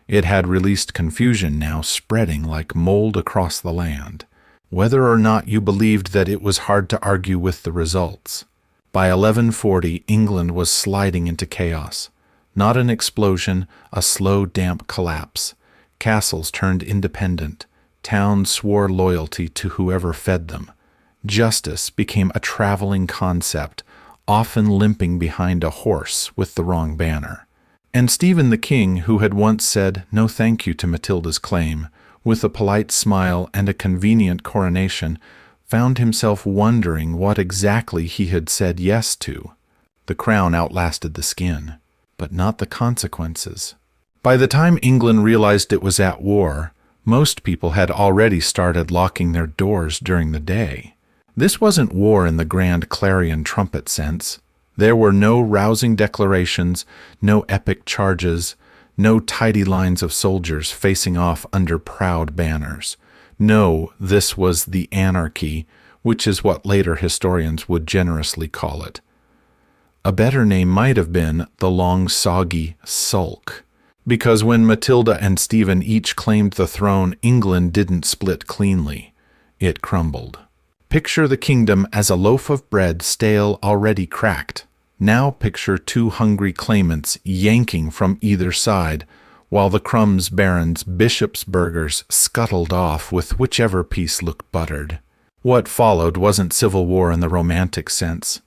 It had released confusion now spreading like mold across the land. Whether or not you believed that, it was hard to argue with the results. By 1140, England was sliding into chaos. Not an explosion, a slow, damp collapse. Castles turned independent. Towns swore loyalty to whoever fed them. Justice became a traveling concept, often limping behind a horse with the wrong banner. And Stephen the king, who had once said no thank you to Matilda's claim, with a polite smile and a convenient coronation, found himself wondering what exactly he had said yes to. The crown outlasted the skin, but not the consequences. By the time England realized it was at war, most people had already started locking their doors during the day. This wasn't war in the grand clarion trumpet sense. There were no rousing declarations, no epic charges, no tidy lines of soldiers facing off under proud banners. No, this was the Anarchy, which is what later historians would generously call it. A better name might have been the long, soggy sulk. Because when Matilda and Stephen each claimed the throne, England didn't split cleanly. It crumbled. Picture the kingdom as a loaf of bread, stale, already cracked. Now picture two hungry claimants yanking from either side, while the crumbs, barons, bishops' burgers scuttled off with whichever piece looked buttered. What followed wasn't civil war in the romantic sense.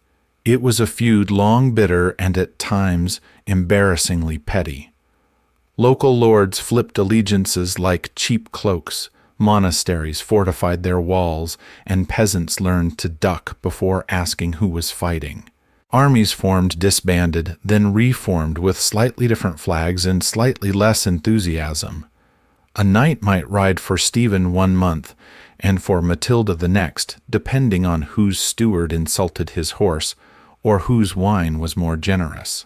It was a feud long bitter and at times embarrassingly petty. Local lords flipped allegiances like cheap cloaks, monasteries fortified their walls, and peasants learned to duck before asking who was fighting. Armies formed, disbanded, then reformed with slightly different flags and slightly less enthusiasm. A knight might ride for Stephen 1 month, and for Matilda the next, depending on whose steward insulted his horse, or whose wine was more generous.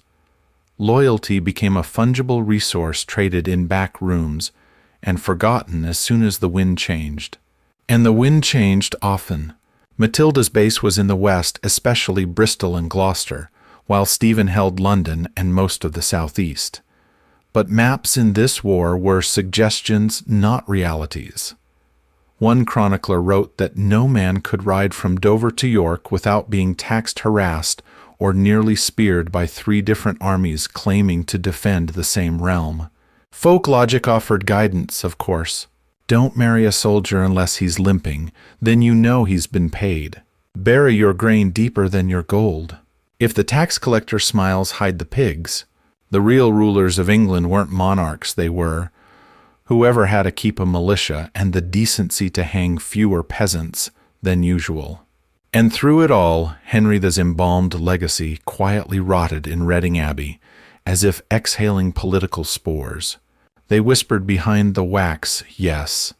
Loyalty became a fungible resource traded in back rooms, and forgotten as soon as the wind changed. And the wind changed often. Matilda's base was in the west, especially Bristol and Gloucester, while Stephen held London and most of the southeast. But maps in this war were suggestions, not realities. One chronicler wrote that no man could ride from Dover to York without being taxed, harassed, or nearly speared by 3 different armies claiming to defend the same realm. Folk logic offered guidance, of course. Don't marry a soldier unless he's limping, then you know he's been paid. Bury your grain deeper than your gold. If the tax collector smiles, hide the pigs. The real rulers of England weren't monarchs, they were whoever had to keep a militia and the decency to hang fewer peasants than usual. And through it all, Henry's embalmed legacy quietly rotted in Reading Abbey, as if exhaling political spores. They whispered behind the wax, yes,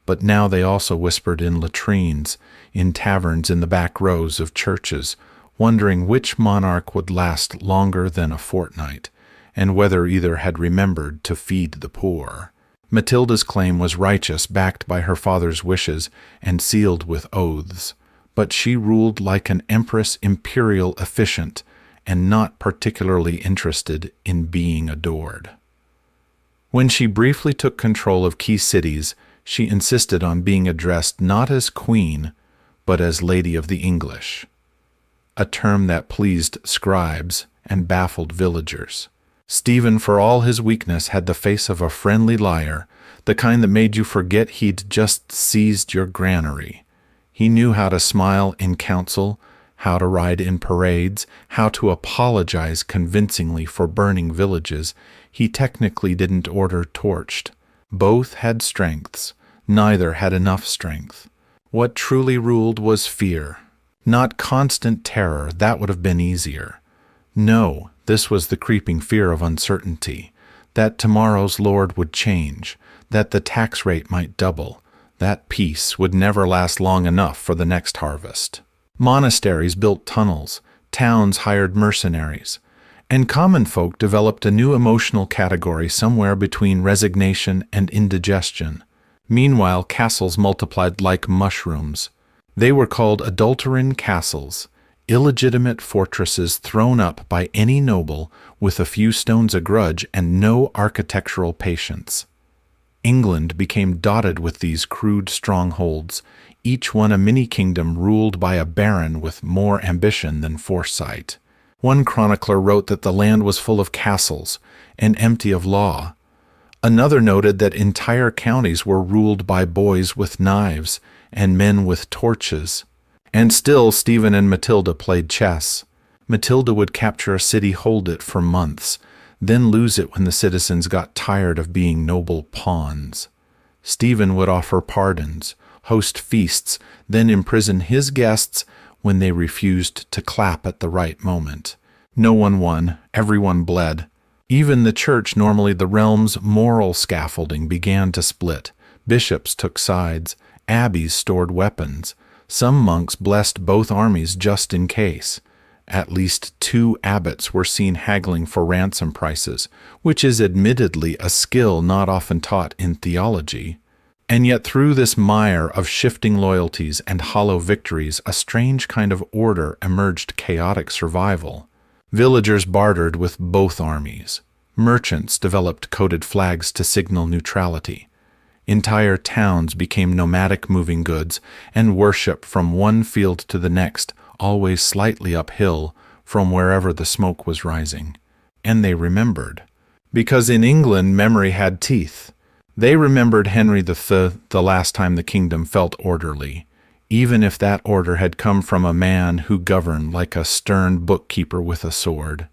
but now they also whispered in latrines, in taverns, in the back rows of churches, wondering which monarch would last longer than a fortnight, and whether either had remembered to feed the poor. Matilda's claim was righteous, backed by her father's wishes, and sealed with oaths, but she ruled like an empress, imperial, efficient, and not particularly interested in being adored. When she briefly took control of key cities, she insisted on being addressed not as queen, but as Lady of the English, a term that pleased scribes and baffled villagers. Stephen, for all his weakness, had the face of a friendly liar, the kind that made you forget he'd just seized your granary. He knew how to smile in council, how to ride in parades, how to apologize convincingly for burning villages. He technically didn't order torched. Both had strengths. Neither had enough strength. What truly ruled was fear. Not constant terror, that would have been easier. No, this was the creeping fear of uncertainty, that tomorrow's lord would change, that the tax rate might double, that peace would never last long enough for the next harvest. Monasteries built tunnels, towns hired mercenaries, and common folk developed a new emotional category somewhere between resignation and indigestion. Meanwhile, castles multiplied like mushrooms. They were called adulterine castles, illegitimate fortresses thrown up by any noble with a few stones a grudge and no architectural patience. England became dotted with these crude strongholds, each one a mini-kingdom ruled by a baron with more ambition than foresight. One chronicler wrote that the land was full of castles and empty of law. Another noted that entire counties were ruled by boys with knives and men with torches. And still, Stephen and Matilda played chess. Matilda would capture a city, hold it for months, then lose it when the citizens got tired of being noble pawns. Stephen would offer pardons, host feasts, then imprison his guests when they refused to clap at the right moment. No one won, everyone bled. Even the church, normally the realm's moral scaffolding, began to split. Bishops took sides, abbeys stored weapons. Some monks blessed both armies just in case. At least 2 abbots were seen haggling for ransom prices, which is admittedly a skill not often taught in theology. And yet through this mire of shifting loyalties and hollow victories, a strange kind of order emerged: chaotic survival. Villagers bartered with both armies. Merchants developed coded flags to signal neutrality. Entire towns became nomadic moving goods, and worship from one field to the next, always slightly uphill from wherever the smoke was rising. And they remembered. Because in England memory had teeth. They remembered Henry the last time the kingdom felt orderly, even if that order had come from a man who governed like a stern bookkeeper with a sword.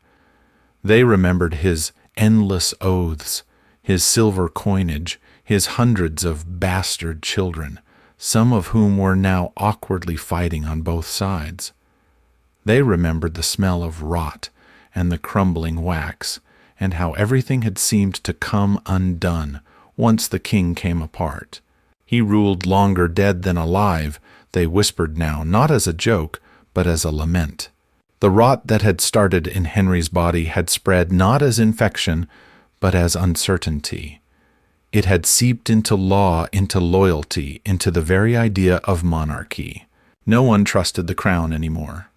They remembered his endless oaths, his silver coinage, his hundreds of bastard children, some of whom were now awkwardly fighting on both sides. They remembered the smell of rot and the crumbling wax, and how everything had seemed to come undone once the king came apart. He ruled longer dead than alive, they whispered now, not as a joke, but as a lament. The rot that had started in Henry's body had spread not as infection, but as uncertainty. It had seeped into law, into loyalty, into the very idea of monarchy. No one trusted the crown anymore.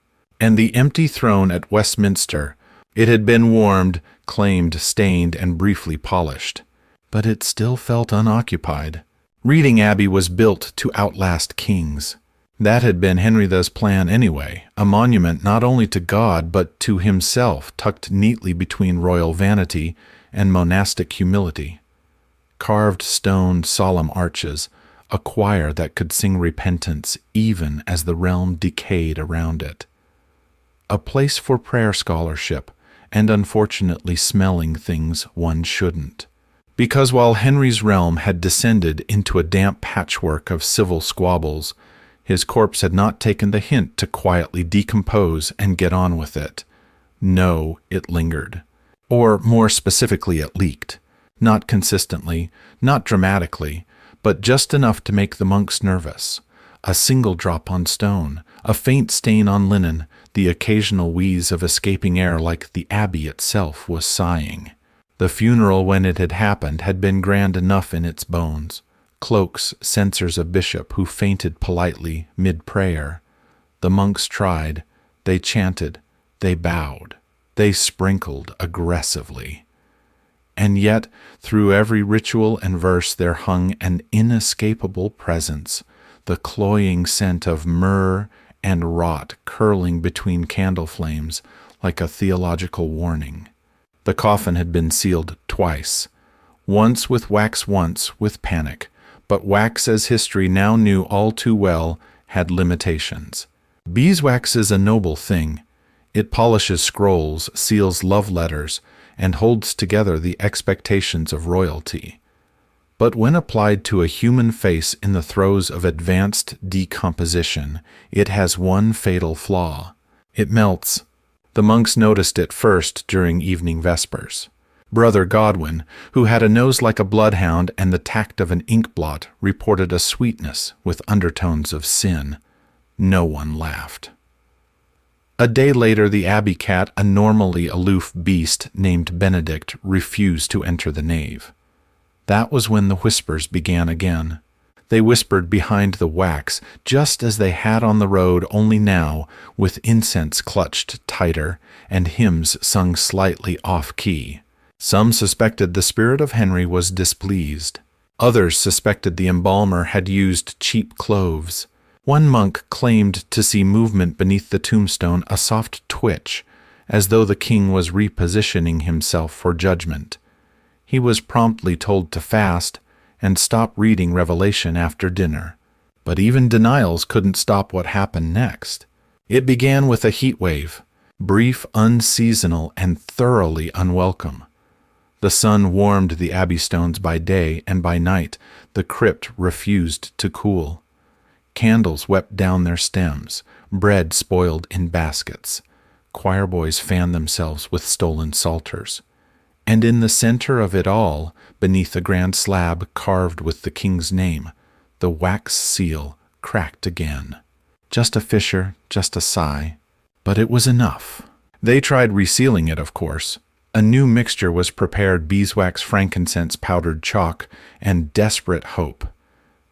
And the empty throne at Westminster, it had been warmed, claimed, stained, and briefly polished. But it still felt unoccupied. Reading Abbey was built to outlast kings. That had been Henry the's plan anyway, a monument not only to God but to himself, tucked neatly between royal vanity and monastic humility. Carved stone solemn arches, a choir that could sing repentance even as the realm decayed around it. A place for prayer scholarship, and unfortunately smelling things one shouldn't. Because while Henry's realm had descended into a damp patchwork of civil squabbles, his corpse had not taken the hint to quietly decompose and get on with it. No, it lingered. Or, more specifically, it leaked. Not consistently, not dramatically, but just enough to make the monks nervous. A single drop on stone, a faint stain on linen, the occasional wheeze of escaping air like the abbey itself was sighing. The funeral, when it had happened, had been grand enough in its bones. Cloaks, censers of bishop who fainted politely mid-prayer. The monks tried, they chanted, they bowed, they sprinkled aggressively. And yet, through every ritual and verse there hung an inescapable presence, the cloying scent of myrrh and rot curling between candle flames like a theological warning. The coffin had been sealed twice, once with wax, once with panic, but wax, as history now knew all too well, had limitations. Beeswax is a noble thing. It polishes scrolls, seals love letters, and holds together the expectations of royalty. But when applied to a human face in the throes of advanced decomposition, it has one fatal flaw. It melts. The monks noticed it first during evening vespers. Brother Godwin, who had a nose like a bloodhound and the tact of an inkblot, reported a sweetness with undertones of sin. No one laughed. A day later, the abbey cat, a normally aloof beast named Benedict, refused to enter the nave. That was when the whispers began again. They whispered behind the wax, just as they had on the road, only now, with incense clutched tighter and hymns sung slightly off-key. Some suspected the spirit of Henry was displeased. Others suspected the embalmer had used cheap cloves. One monk claimed to see movement beneath the tombstone, a soft twitch, as though the king was repositioning himself for judgment. He was promptly told to fast and stop reading Revelation after dinner. But even denials couldn't stop what happened next. It began with a heat wave, brief, unseasonal, and thoroughly unwelcome. The sun warmed the abbey stones by day, and by night the crypt refused to cool. Candles wept down their stems, bread spoiled in baskets. Choir boys fanned themselves with stolen psalters. And in the center of it all, beneath a grand slab carved with the king's name, the wax seal cracked again. Just a fissure, just a sigh. But it was enough. They tried resealing it, of course. A new mixture was prepared, beeswax, frankincense, powdered chalk, and desperate hope.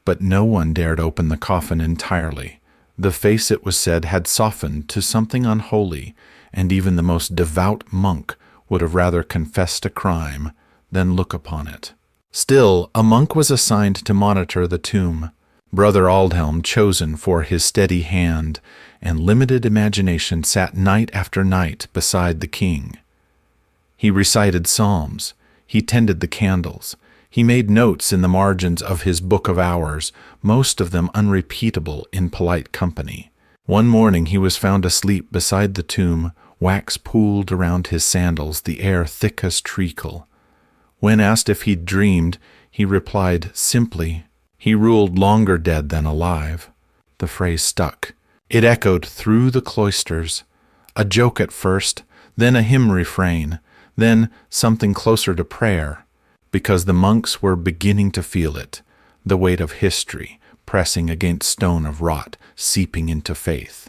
But no one dared open the coffin entirely. The face, it was said, had softened to something unholy, and even the most devout monk would have rather confessed a crime than look upon it. Still, a monk was assigned to monitor the tomb. Brother Aldhelm, chosen for his steady hand and limited imagination, sat night after night beside the king. He recited psalms, he tended the candles, he made notes in the margins of his book of hours, most of them unrepeatable in polite company. One morning he was found asleep beside the tomb, wax pooled around his sandals, the air thick as treacle. When asked if he'd dreamed, he replied simply, "He ruled longer dead than alive." The phrase stuck. It echoed through the cloisters. A joke at first, then a hymn refrain, then something closer to prayer, because the monks were beginning to feel it, the weight of history pressing against stone of rot, seeping into faith.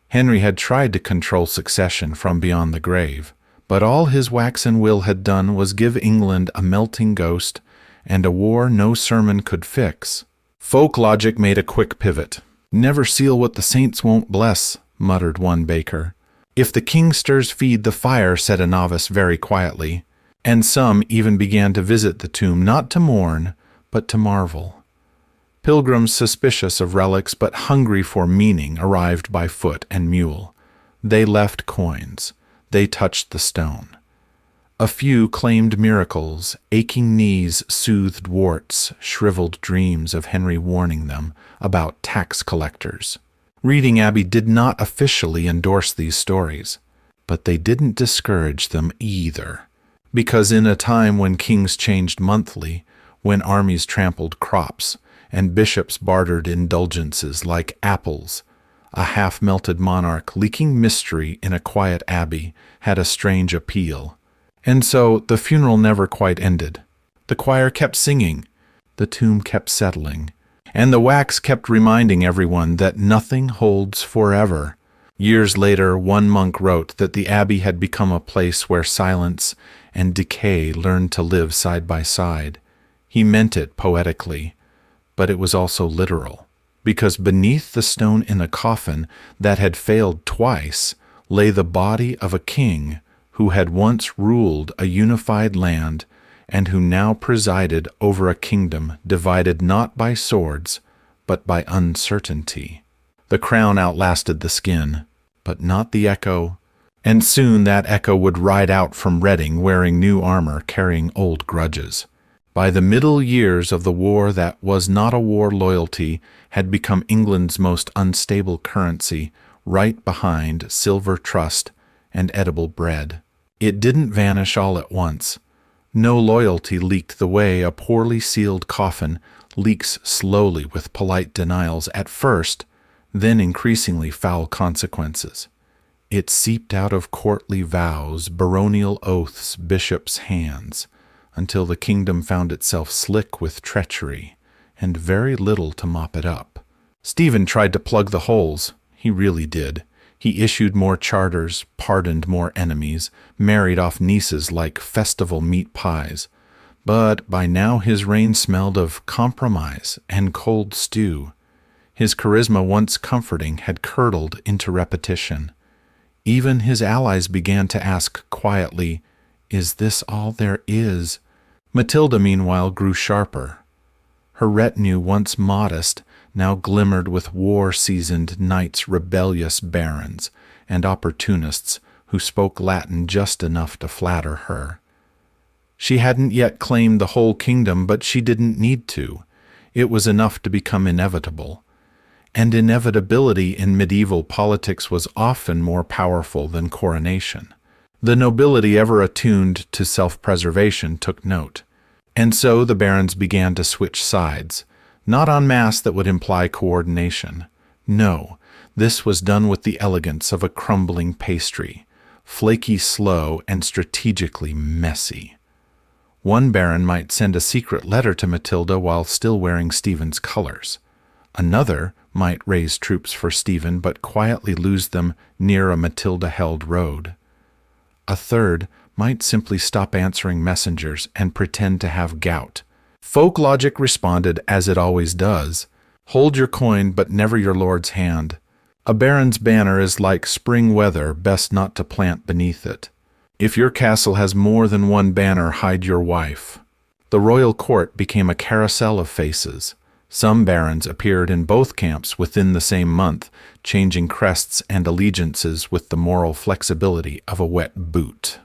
Henry had tried to control succession from beyond the grave, but all his waxen will had done was give England a melting ghost and a war no sermon could fix. Folk logic made a quick pivot. "Never seal what the saints won't bless," muttered one baker. "If the king stirs feed the fire," said a novice very quietly, and some even began to visit the tomb, not to mourn, but to marvel. Pilgrims suspicious of relics but hungry for meaning arrived by foot and mule. They left coins. They touched the stone. A few claimed miracles, aching knees soothed warts, shriveled dreams of Henry warning them about tax collectors. Reading Abbey did not officially endorse these stories, but they didn't discourage them either, because in a time when kings changed monthly, when armies trampled crops, and bishops bartered indulgences like apples, a half-melted monarch leaking mystery in a quiet abbey had a strange appeal. And so the funeral never quite ended. The choir kept singing, the tomb kept settling, and the wax kept reminding everyone that nothing holds forever. Years later, one monk wrote that the abbey had become a place where silence and decay learned to live side by side. He meant it poetically, but it was also literal, because beneath the stone in the coffin that had failed twice lay the body of a king who had once ruled a unified land and who now presided over a kingdom divided not by swords, but by uncertainty. The crown outlasted the skin, but not the echo, and soon that echo would ride out from Reading wearing new armor, carrying old grudges. By the middle years of the war that was not a war, loyalty had become England's most unstable currency, right behind silver trust and edible bread. It didn't vanish all at once. No loyalty leaked the way a poorly sealed coffin leaks slowly with polite denials at first, then increasingly foul consequences. It seeped out of courtly vows, baronial oaths, bishops' hands, until the kingdom found itself slick with treachery, and very little to mop it up. Stephen tried to plug the holes. He really did. He issued more charters, pardoned more enemies, married off nieces like festival meat pies. But by now his reign smelled of compromise and cold stew. His charisma, once comforting, had curdled into repetition. Even his allies began to ask quietly, "Is this all there is?" Matilda, meanwhile, grew sharper. Her retinue, once modest, now glimmered with war-seasoned knights, rebellious barons, and opportunists who spoke Latin just enough to flatter her. She hadn't yet claimed the whole kingdom, but she didn't need to. It was enough to become inevitable. And inevitability in medieval politics was often more powerful than coronation. The nobility, ever attuned to self-preservation, took note. And so the barons began to switch sides, not en masse that would imply coordination. No, this was done with the elegance of a crumbling pastry, flaky, slow, and strategically messy. One baron might send a secret letter to Matilda while still wearing Stephen's colors. Another might raise troops for Stephen but quietly lose them near a Matilda-held road. A third might simply stop answering messengers and pretend to have gout. Folk logic responded as it always does. Hold your coin, but never your lord's hand. A baron's banner is like spring weather, best not to plant beneath it. If your castle has more than one banner, hide your wife. The royal court became a carousel of faces. Some barons appeared in both camps within the same month, changing crests and allegiances with the moral flexibility of a wet boot.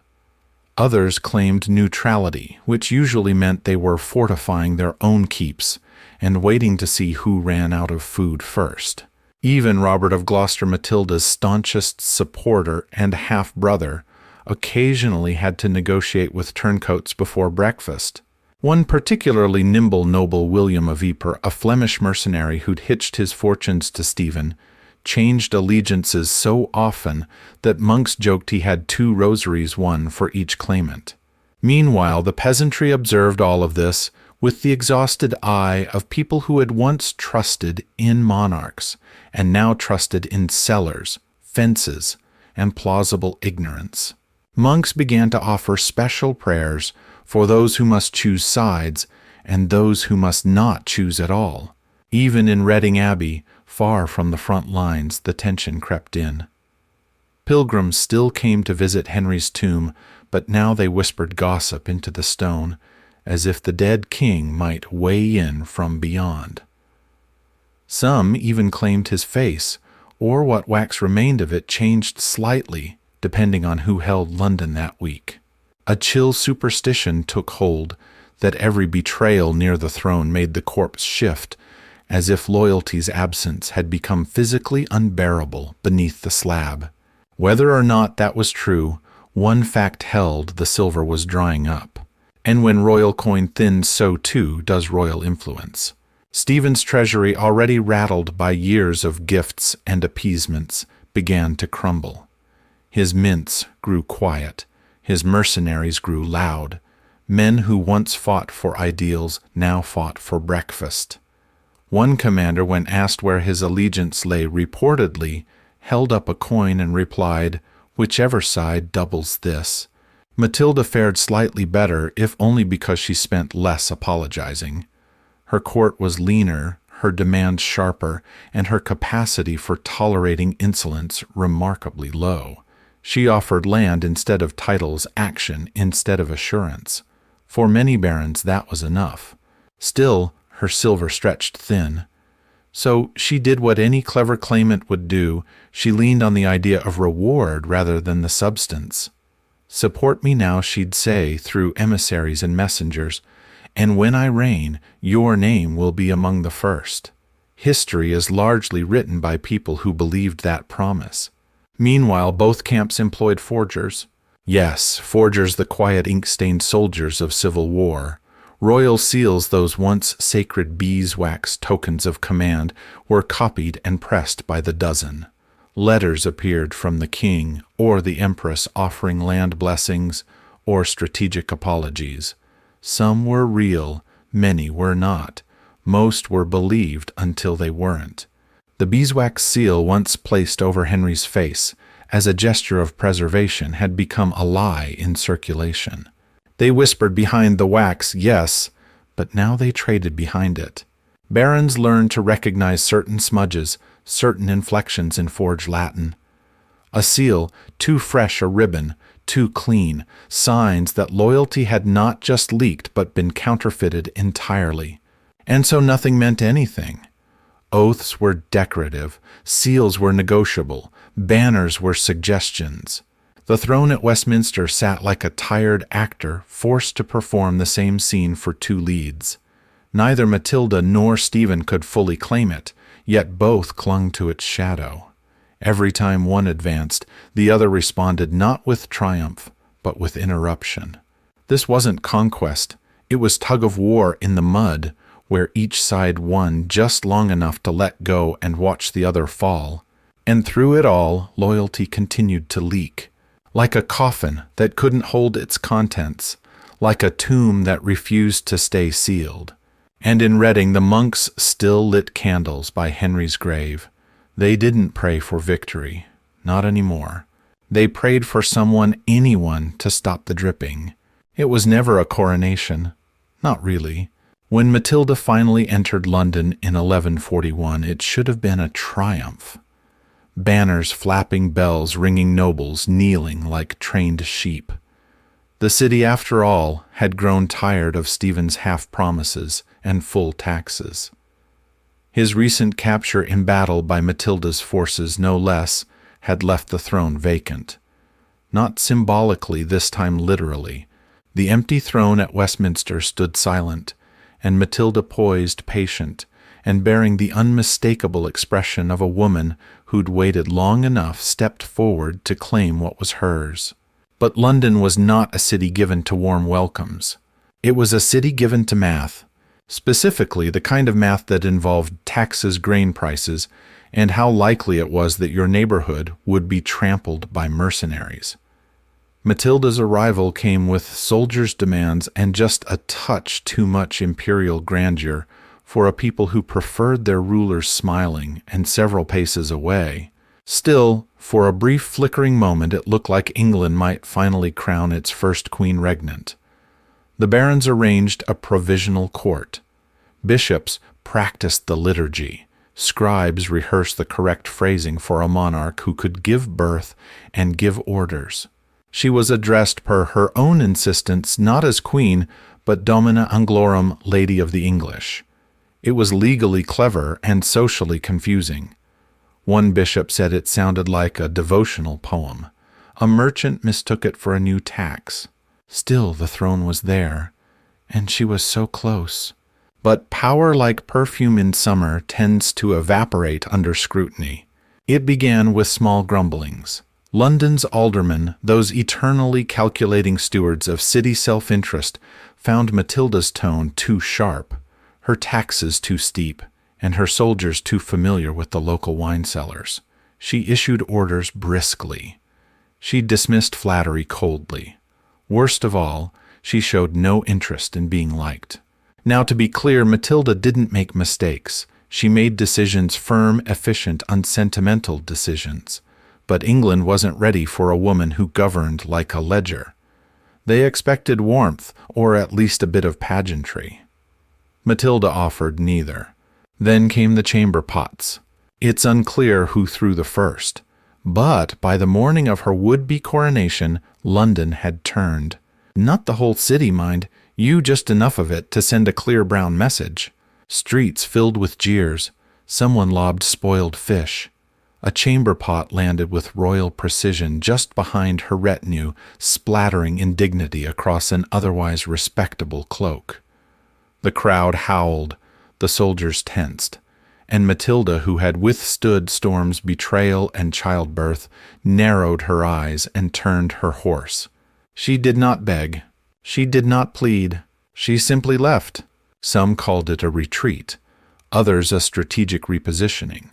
Others claimed neutrality, which usually meant they were fortifying their own keeps and waiting to see who ran out of food first. Even Robert of Gloucester, Matilda's staunchest supporter and half-brother, occasionally had to negotiate with turncoats before breakfast. One particularly nimble noble, William of Ypres, a Flemish mercenary who'd hitched his fortunes to Stephen, changed allegiances so often that monks joked he had 2 rosaries, one for each claimant. Meanwhile, the peasantry observed all of this with the exhausted eye of people who had once trusted in monarchs and now trusted in cellars, fences, and plausible ignorance. Monks began to offer special prayers for those who must choose sides and those who must not choose at all. Even in Reading Abbey, far from the front lines, the tension crept in. Pilgrims still came to visit Henry's tomb, but now they whispered gossip into the stone, as if the dead king might weigh in from beyond. Some even claimed his face, or what wax remained of it changed slightly, depending on who held London that week. A chill superstition took hold that every betrayal near the throne made the corpse shift, as if loyalty's absence had become physically unbearable beneath the slab. Whether or not that was true, one fact held: the silver was drying up. And when royal coin thins, so too does royal influence. Stephen's treasury, already rattled by years of gifts and appeasements, began to crumble. His mints grew quiet. His mercenaries grew loud. Men who once fought for ideals now fought for breakfast. One commander, when asked where his allegiance lay, reportedly held up a coin and replied, "Whichever side doubles this." Matilda fared slightly better, if only because she spent less apologizing. Her court was leaner, her demands sharper, and her capacity for tolerating insolence remarkably low. She offered land instead of titles, action instead of assurance. For many barons that was enough. Still, her silver stretched thin. So she did what any clever claimant would do. She leaned on the idea of reward rather than the substance. "Support me now," she'd say, through emissaries and messengers, "and when I reign, your name will be among the first." History is largely written by people who believed that promise. Meanwhile, both camps employed forgers. Yes, forgers, the quiet ink-stained soldiers of civil war. Royal seals, those once sacred beeswax tokens of command, were copied and pressed by the dozen. Letters appeared from the king or the empress offering land blessings or strategic apologies. Some were real, many were not. Most were believed until they weren't. The beeswax seal, once placed over Henry's face as a gesture of preservation, had become a lie in circulation. They whispered behind the wax, yes, but now they traded behind it. Barons learned to recognize certain smudges, certain inflections in forged Latin. A seal, too fresh a ribbon, too clean, signs that loyalty had not just leaked but been counterfeited entirely. And so nothing meant anything. Oaths were decorative, seals were negotiable, banners were suggestions. The throne at Westminster sat like a tired actor forced to perform the same scene for 2 leads. Neither Matilda nor Stephen could fully claim it, yet both clung to its shadow. Every time one advanced, the other responded not with triumph, but with interruption. This wasn't conquest, it was tug-of-war in the mud, where each side won just long enough to let go and watch the other fall. And through it all, loyalty continued to leak. Like a coffin that couldn't hold its contents, like a tomb that refused to stay sealed. And in Reading, the monks still lit candles by Henry's grave. They didn't pray for victory, not anymore. They prayed for someone, anyone, to stop the dripping. It was never a coronation, not really. When Matilda finally entered London in 1141, it should have been a triumph. banners flapping, bells ringing, nobles kneeling like trained sheep. The city, after all, had grown tired of Stephen's half-promises and full taxes. His recent capture in battle by Matilda's forces, no less, had left the throne vacant. Not symbolically, this time literally. The empty throne at Westminster stood silent, and Matilda poised, patient, and bearing the unmistakable expression of a woman who'd waited long enough, stepped forward to claim what was hers. But London was not a city given to warm welcomes. It was a city given to math, specifically the kind of math that involved taxes, grain prices, and how likely it was that your neighborhood would be trampled by mercenaries. Matilda's arrival came with soldiers' demands and just a touch too much imperial grandeur for a people who preferred their rulers smiling and several paces away. Still, for a brief flickering moment it looked like England might finally crown its first queen regnant. The barons arranged a provisional court. Bishops practiced the liturgy. Scribes rehearsed the correct phrasing for a monarch who could give birth and give orders. She was addressed per her own insistence not as queen, but Domina Anglorum, Lady of the English. It was legally clever and socially confusing. One bishop said it sounded like a devotional poem. A merchant mistook it for a new tax. Still, the throne was there, and she was so close. But power, like perfume in summer, tends to evaporate under scrutiny. It began with small grumblings. London's aldermen, those eternally calculating stewards of city self-interest, found Matilda's tone too sharp, her taxes too steep, and her soldiers too familiar with the local wine cellars. She issued orders briskly. She dismissed flattery coldly. Worst of all, she showed no interest in being liked. Now, to be clear, Matilda didn't make mistakes. She made decisions, firm, efficient, unsentimental decisions. But England wasn't ready for a woman who governed like a ledger. They expected warmth, or at least a bit of pageantry. Matilda offered neither. Then came the chamber pots. It's unclear who threw the first. But by the morning of her would-be coronation, London had turned. Not the whole city, mind. You just enough of it to send a clear brown message. Streets filled with jeers. Someone lobbed spoiled fish. A chamber pot landed with royal precision just behind her retinue, splattering indignity across an otherwise respectable cloak. The crowd howled, the soldiers tensed, and Matilda, who had withstood storms, betrayal, and childbirth, narrowed her eyes and turned her horse. She did not beg. She did not plead. She simply left. Some called it a retreat, others a strategic repositioning.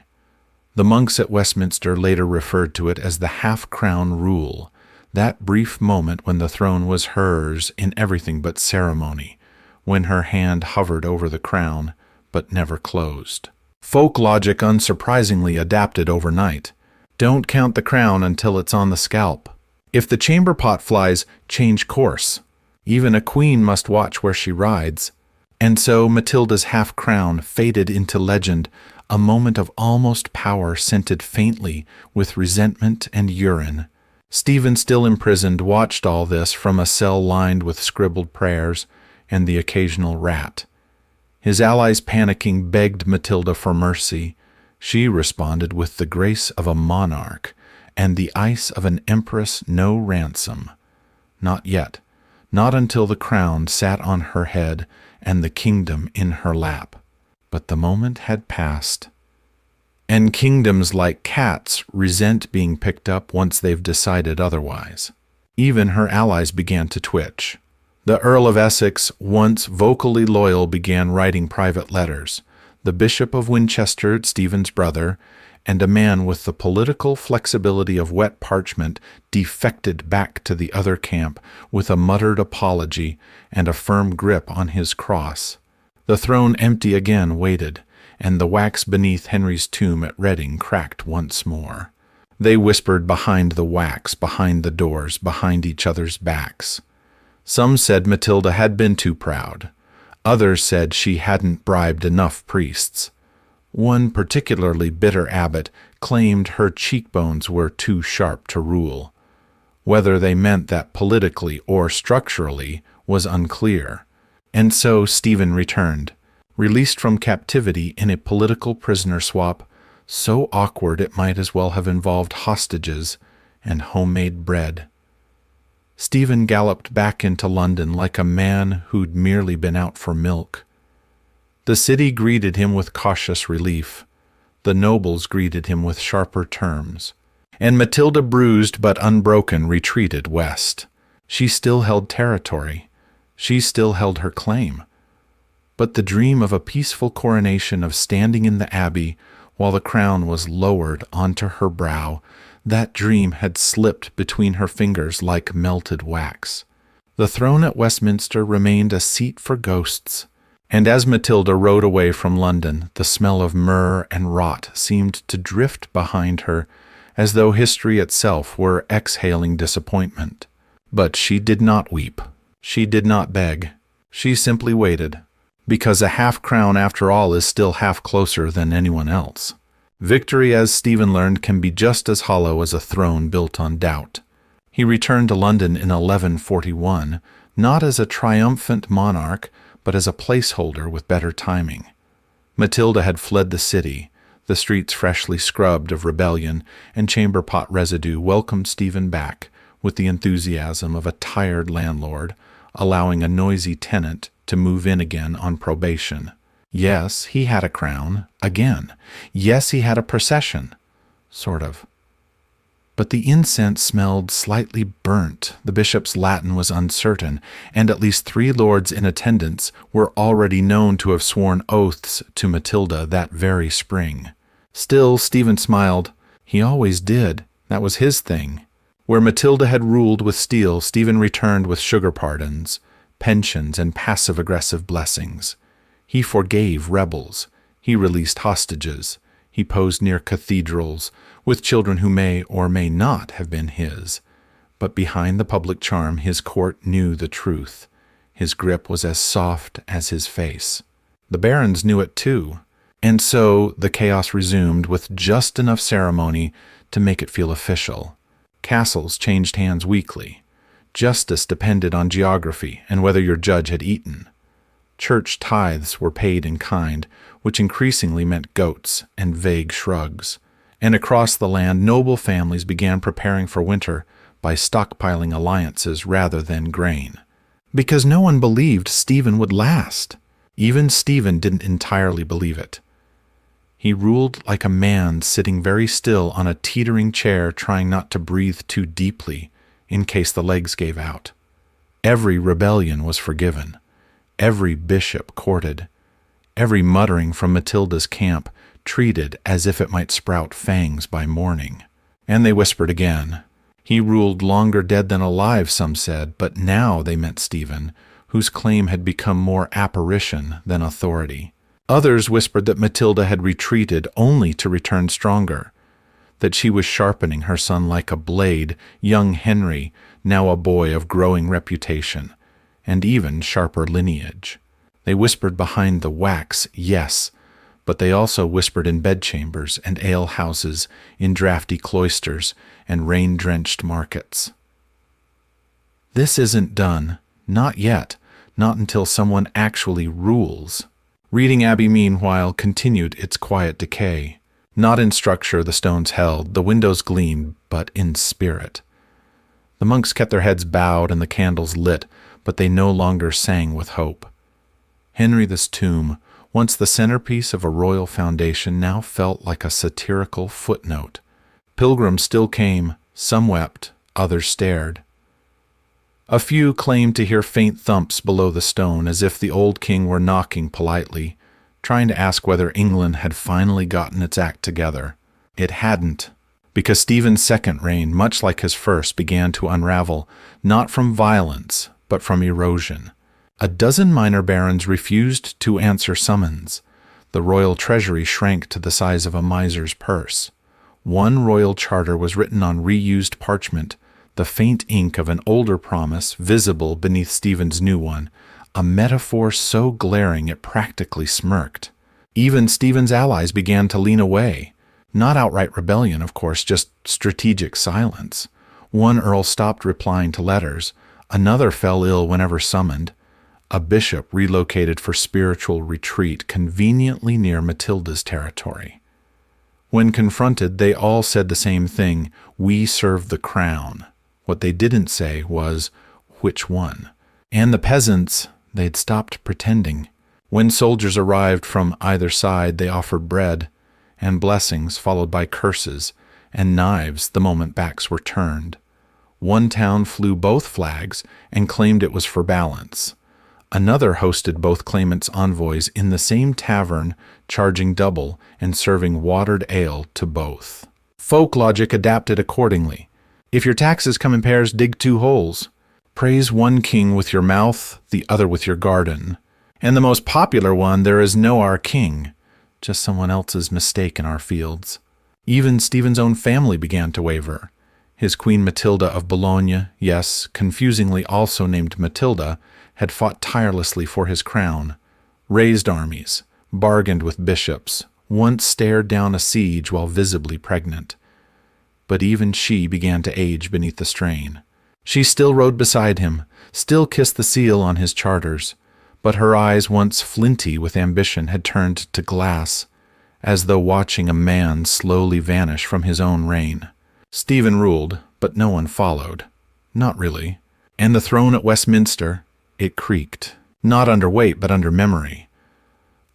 The monks at Westminster later referred to it as the half-crown rule, that brief moment when the throne was hers in everything but ceremony, when her hand hovered over the crown but never closed. Folk logic unsurprisingly adapted overnight. Don't count the crown until it's on the scalp. If the chamber pot flies, change course. Even a queen must watch where she rides. And so Matilda's half-crown faded into legend, a moment of almost power scented faintly with resentment and urine. Stephen, still imprisoned, watched all this from a cell lined with scribbled prayers and the occasional rat. His allies, panicking, begged Matilda for mercy. She responded with the grace of a monarch and the ice of an empress, no ransom. Not yet. Not until the crown sat on her head and the kingdom in her lap. But the moment had passed. And kingdoms, like cats, resent being picked up once they've decided otherwise. Even her allies began to twitch. The Earl of Essex, once vocally loyal, began writing private letters. The Bishop of Winchester, Stephen's brother, and a man with the political flexibility of wet parchment, defected back to the other camp with a muttered apology and a firm grip on his cross. The throne, empty again, waited, and the wax beneath Henry's tomb at Reading cracked once more. They whispered behind the wax, behind the doors, behind each other's backs. Some said Matilda had been too proud. Others said she hadn't bribed enough priests. One particularly bitter abbot claimed her cheekbones were too sharp to rule. Whether they meant that politically or structurally was unclear. And so Stephen returned, released from captivity in a political prisoner swap, so awkward it might as well have involved hostages and homemade bread. Stephen galloped back into London like a man who'd merely been out for milk. The city greeted him with cautious relief. The nobles greeted him with sharper terms. And Matilda, bruised but unbroken, retreated west. She still held territory. She still held her claim. But the dream of a peaceful coronation, of standing in the abbey while the crown was lowered onto her brow, that dream had slipped between her fingers like melted wax. The throne at Westminster remained a seat for ghosts, and as Matilda rode away from London, the smell of myrrh and rot seemed to drift behind her, as though history itself were exhaling disappointment. But she did not weep. She did not beg. She simply waited, because a half-crown, after all, is still half closer than anyone else. Victory, as Stephen learned, can be just as hollow as a throne built on doubt. He returned to London in 1141, not as a triumphant monarch, but as a placeholder with better timing. Matilda had fled the city. The streets, freshly scrubbed of rebellion and chamber pot residue, welcomed Stephen back with the enthusiasm of a tired landlord, allowing a noisy tenant to move in again on probation. Yes, he had a crown, again. Yes, he had a procession. Sort of. But the incense smelled slightly burnt, the bishop's Latin was uncertain, and at least 3 lords in attendance were already known to have sworn oaths to Matilda that very spring. Still, Stephen smiled. He always did. That was his thing. Where Matilda had ruled with steel, Stephen returned with sugar pardons, pensions, and passive-aggressive blessings. He forgave rebels. He released hostages. He posed near cathedrals with children who may or may not have been his. But behind the public charm, his court knew the truth. His grip was as soft as his face. The barons knew it too. And so the chaos resumed with just enough ceremony to make it feel official. Castles changed hands weekly. Justice depended on geography and whether your judge had eaten. Church tithes were paid in kind, which increasingly meant goats and vague shrugs. And across the land, noble families began preparing for winter by stockpiling alliances rather than grain. Because no one believed Stephen would last. Even Stephen didn't entirely believe it. He ruled like a man sitting very still on a teetering chair, trying not to breathe too deeply in case the legs gave out. Every rebellion was forgiven. Every bishop courted. Every muttering from Matilda's camp treated as if it might sprout fangs by morning. And they whispered again. He ruled longer dead than alive, some said, but now they meant Stephen, whose claim had become more apparition than authority. Others whispered that Matilda had retreated only to return stronger, that she was sharpening her son like a blade, young Henry, now a boy of growing reputation, and even sharper lineage. They whispered behind the wax, yes, but they also whispered in bedchambers and alehouses, in drafty cloisters and rain-drenched markets. This isn't done, not yet, not until someone actually rules. Reading Abbey, meanwhile, continued its quiet decay. Not in structure the stones held, the windows gleamed, but in spirit. The monks kept their heads bowed and the candles lit, but they no longer sang with hope. Henry's tomb, once the centerpiece of a royal foundation, now felt like a satirical footnote. Pilgrims still came, some wept, others stared. A few claimed to hear faint thumps below the stone, as if the old king were knocking politely, trying to ask whether England had finally gotten its act together. It hadn't, because Stephen's second reign, much like his first, began to unravel, not from violence, but from erosion. A dozen minor barons refused to answer summons. The royal treasury shrank to the size of a miser's purse. One royal charter was written on reused parchment, the faint ink of an older promise visible beneath Stephen's new one, a metaphor so glaring it practically smirked. Even Stephen's allies began to lean away. Not outright rebellion, of course, just strategic silence. One earl stopped replying to letters. Another fell ill whenever summoned. A bishop relocated for spiritual retreat conveniently near Matilda's territory. When confronted, they all said the same thing: we serve the crown. What they didn't say was, which one? And the peasants, they'd stopped pretending. When soldiers arrived from either side, they offered bread and blessings followed by curses and knives the moment backs were turned. One town flew both flags and claimed it was for balance. Another hosted both claimants' envoys in the same tavern, charging double and serving watered ale to both. Folk logic adapted accordingly. If your taxes come in pairs, dig 2 holes. Praise one king with your mouth, the other with your garden. And the most popular one, there is no our king, just someone else's mistake in our fields. Even Stephen's own family began to waver. His Queen Matilda of Bologna, yes, confusingly also named Matilda, had fought tirelessly for his crown, raised armies, bargained with bishops, once stared down a siege while visibly pregnant. But even she began to age beneath the strain. She still rode beside him, still kissed the seal on his charters, but her eyes, once flinty with ambition, had turned to glass, as though watching a man slowly vanish from his own reign. Stephen ruled, but no one followed. Not really. And the throne at Westminster, it creaked, not under weight but under memory,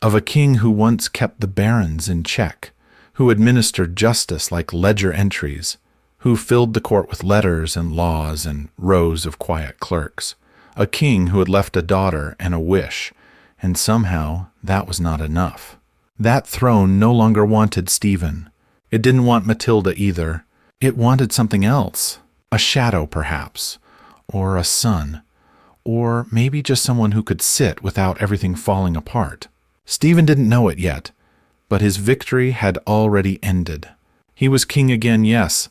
of a king who once kept the barons in check, who administered justice like ledger entries, who filled the court with letters and laws and rows of quiet clerks. A king who had left a daughter and a wish, and somehow that was not enough. That throne no longer wanted Stephen. It didn't want Matilda either. It wanted something else. A shadow, perhaps. Or a son. Or maybe just someone who could sit without everything falling apart. Stephen didn't know it yet, but his victory had already ended. He was king again, yes,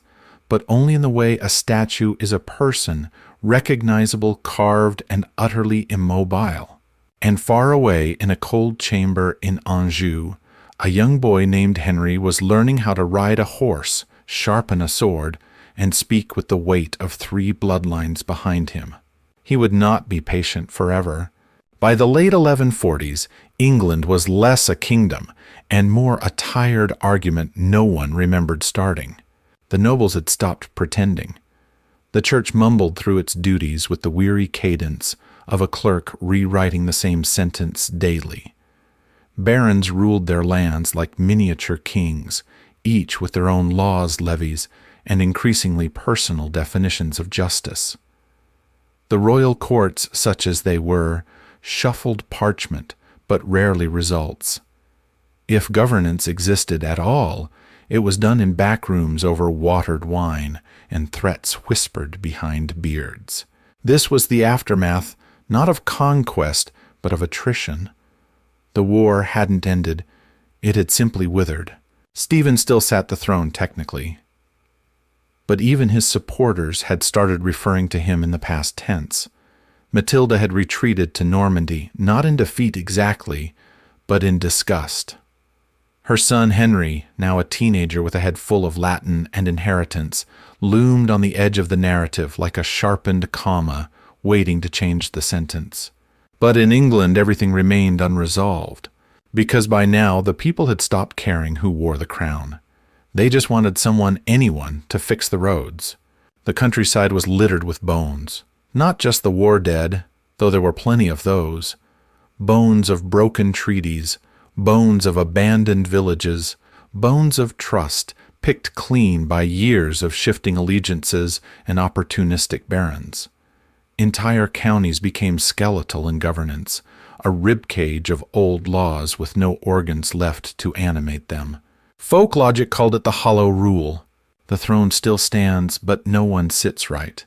but only in the way a statue is a person, recognizable, carved, and utterly immobile. And far away in a cold chamber in Anjou, a young boy named Henry was learning how to ride a horse, sharpen a sword, and speak with the weight of 3 bloodlines behind him. He would not be patient forever. By the late 1140s, England was less a kingdom and more a tired argument no one remembered starting. The nobles had stopped pretending. The church mumbled through its duties with the weary cadence of a clerk rewriting the same sentence daily. Barons ruled their lands like miniature kings, each with their own laws, levies, and increasingly personal definitions of justice. The royal courts, such as they were, shuffled parchment, but rarely results. If governance existed at all, it was done in back rooms over watered wine and threats whispered behind beards. This was the aftermath, not of conquest, but of attrition. The war hadn't ended. It had simply withered. Stephen still sat the throne technically, but even his supporters had started referring to him in the past tense. Matilda had retreated to Normandy, not in defeat exactly, but in disgust. Her son Henry, now a teenager with a head full of Latin and inheritance, loomed on the edge of the narrative like a sharpened comma, waiting to change the sentence. But in England everything remained unresolved, because by now the people had stopped caring who wore the crown. They just wanted anyone, to fix the roads. The countryside was littered with bones. Not just the war dead, though there were plenty of those. Bones of broken treaties, bones of abandoned villages, bones of trust picked clean by years of shifting allegiances and opportunistic barons. Entire counties became skeletal in governance, a ribcage of old laws with no organs left to animate them. Folk logic called it the hollow rule. The throne still stands, but no one sits right.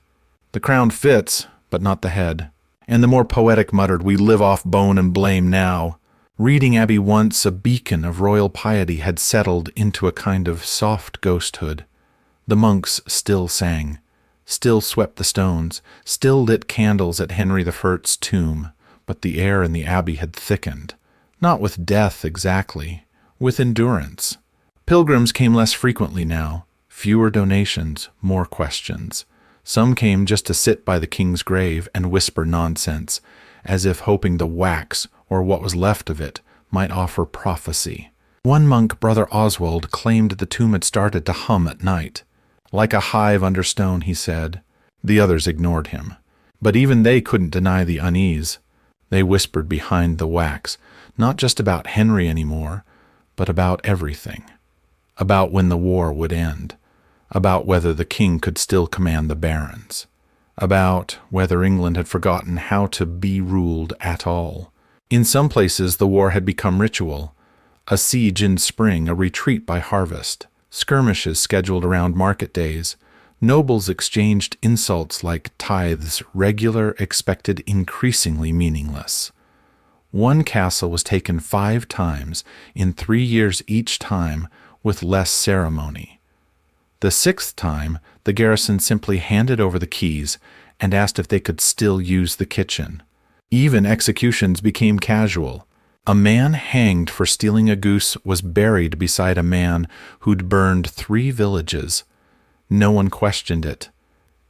The crown fits, but not the head. And the more poetic muttered, "We live off bone and blame now." Reading Abbey once, a beacon of royal piety had settled into a kind of soft ghosthood. The monks still sang, still swept the stones, still lit candles at Henry I's tomb, but the air in the abbey had thickened, not with death exactly, with endurance. Pilgrims came less frequently now, fewer donations, more questions. Some came just to sit by the king's grave and whisper nonsense, as if hoping the wax, or what was left of it, might offer prophecy. One monk, Brother Oswald, claimed the tomb had started to hum at night. Like a hive under stone, he said. The others ignored him. But even they couldn't deny the unease. They whispered behind the wax, not just about Henry anymore, but about everything. About when the war would end. About whether the king could still command the barons. About whether England had forgotten how to be ruled at all. In some places the war had become ritual. A siege in spring, a retreat by harvest. Skirmishes scheduled around market days. Nobles exchanged insults like tithes, regular, expected, increasingly meaningless. One castle was taken 5 times, in 3 years each time, with less ceremony. The 6th time, the garrison simply handed over the keys and asked if they could still use the kitchen. Even executions became casual. A man hanged for stealing a goose was buried beside a man who'd burned 3 villages. No one questioned it.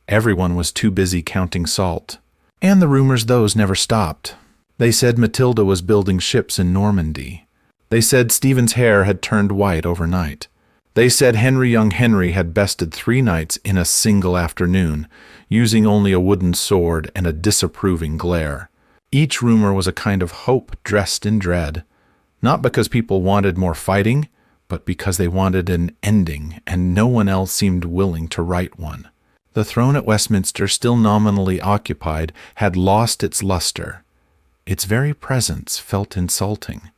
Everyone was too busy counting salt. And the rumors, those never stopped. They said Matilda was building ships in Normandy. They said Stephen's hair had turned white overnight. They said young Henry had bested 3 knights in a single afternoon, using only a wooden sword and a disapproving glare. Each rumor was a kind of hope dressed in dread, not because people wanted more fighting, but because they wanted an ending, and no one else seemed willing to write one. The throne at Westminster, still nominally occupied, had lost its luster. Its very presence felt insulting.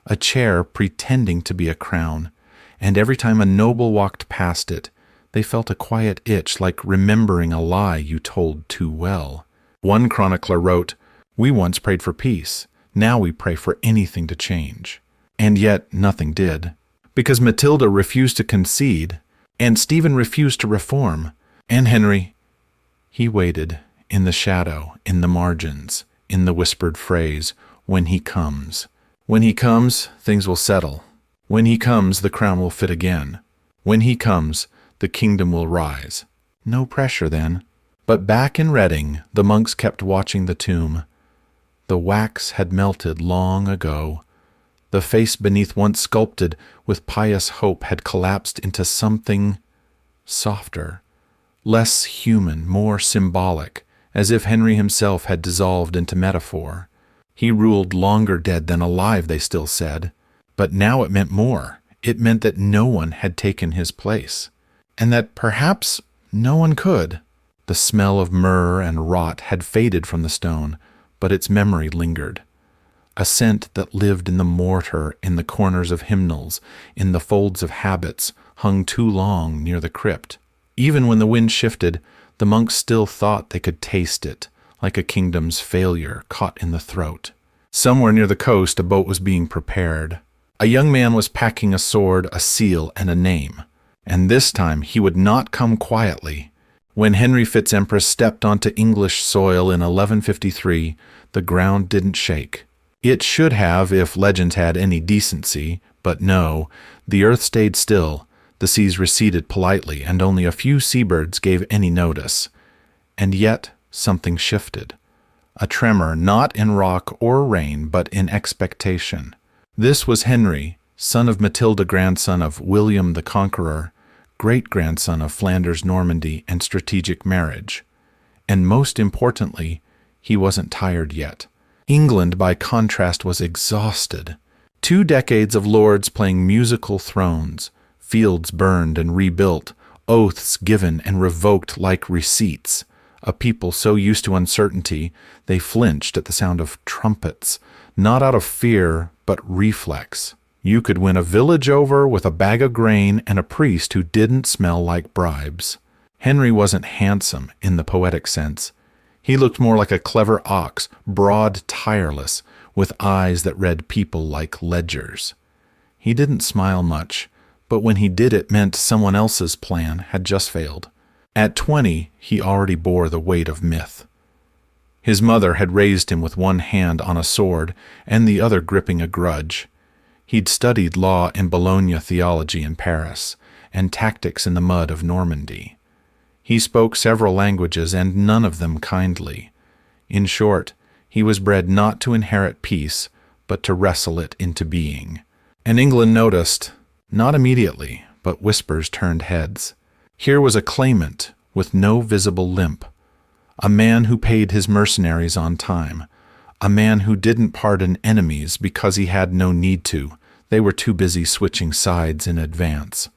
A chair pretending to be a crown, and every time a noble walked past it, they felt a quiet itch like remembering a lie you told too well. One chronicler wrote, "We once prayed for peace. Now we pray for anything to change." And yet nothing did. Because Matilda refused to concede, and Stephen refused to reform, and Henry, he waited, in the shadow, in the margins, in the whispered phrase, "When he comes. When he comes, things will settle. When he comes, the crown will fit again. When he comes, the kingdom will rise." No pressure then. But back in Reading, the monks kept watching the tomb. The wax had melted long ago. The face beneath, once sculpted with pious hope, had collapsed into something softer, less human, more symbolic, as if Henry himself had dissolved into metaphor. He ruled longer dead than alive, they still said. But now it meant more. It meant that no one had taken his place, and that perhaps no one could. The smell of myrrh and rot had faded from the stone, but its memory lingered. A scent that lived in the mortar, in the corners of hymnals, in the folds of habits, hung too long near the crypt. Even when the wind shifted, the monks still thought they could taste it, like a kingdom's failure caught in the throat. Somewhere near the coast, a boat was being prepared. A young man was packing a sword, a seal, and a name. And this time he would not come quietly. When Henry Fitz-Empress stepped onto English soil in 1153, the ground didn't shake. It should have if legends had any decency, but no, the earth stayed still, the seas receded politely, and only a few seabirds gave any notice. And yet something shifted. A tremor, not in rock or rain, but in expectation. This was Henry, son of Matilda, grandson of William the Conqueror, great-grandson of Flanders, Normandy, and strategic marriage. And most importantly, he wasn't tired yet. England, by contrast, was exhausted. 2 decades of lords playing musical thrones, fields burned and rebuilt, oaths given and revoked like receipts. A people so used to uncertainty, they flinched at the sound of trumpets, not out of fear, but reflex. You could win a village over with a bag of grain and a priest who didn't smell like bribes. Henry wasn't handsome in the poetic sense. He looked more like a clever ox, broad, tireless, with eyes that read people like ledgers. He didn't smile much, but when he did, it meant someone else's plan had just failed. At 20, he already bore the weight of myth. His mother had raised him with one hand on a sword and the other gripping a grudge. He'd studied law in Bologna, theology in Paris, and tactics in the mud of Normandy. He spoke several languages, and none of them kindly. In short, he was bred not to inherit peace, but to wrestle it into being. And England noticed, not immediately, but whispers turned heads. Here was a claimant with no visible limp, a man who paid his mercenaries on time, a man who didn't pardon enemies because he had no need to. They were too busy switching sides in advance.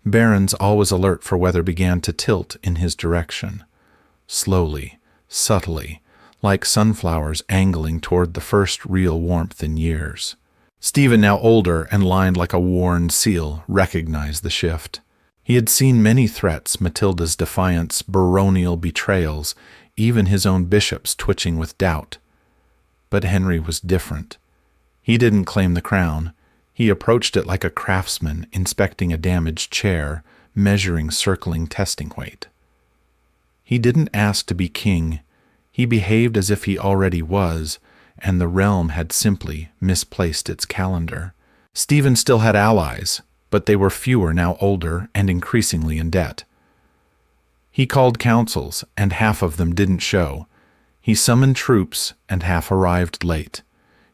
Barons always alert for weather began to tilt in his direction. Slowly, subtly, like sunflowers angling toward the first real warmth in years. Stephen, now older and lined like a worn seal, recognized the shift. He had seen many threats, Matilda's defiance, baronial betrayals, even his own bishops twitching with doubt. But Henry was different. He didn't claim the crown. He approached it like a craftsman inspecting a damaged chair, measuring circling testing weight. He didn't ask to be king. He behaved as if he already was, and the realm had simply misplaced its calendar. Stephen still had allies, but they were fewer, now older, and increasingly in debt. He called councils, and half of them didn't show. He summoned troops, and half arrived late.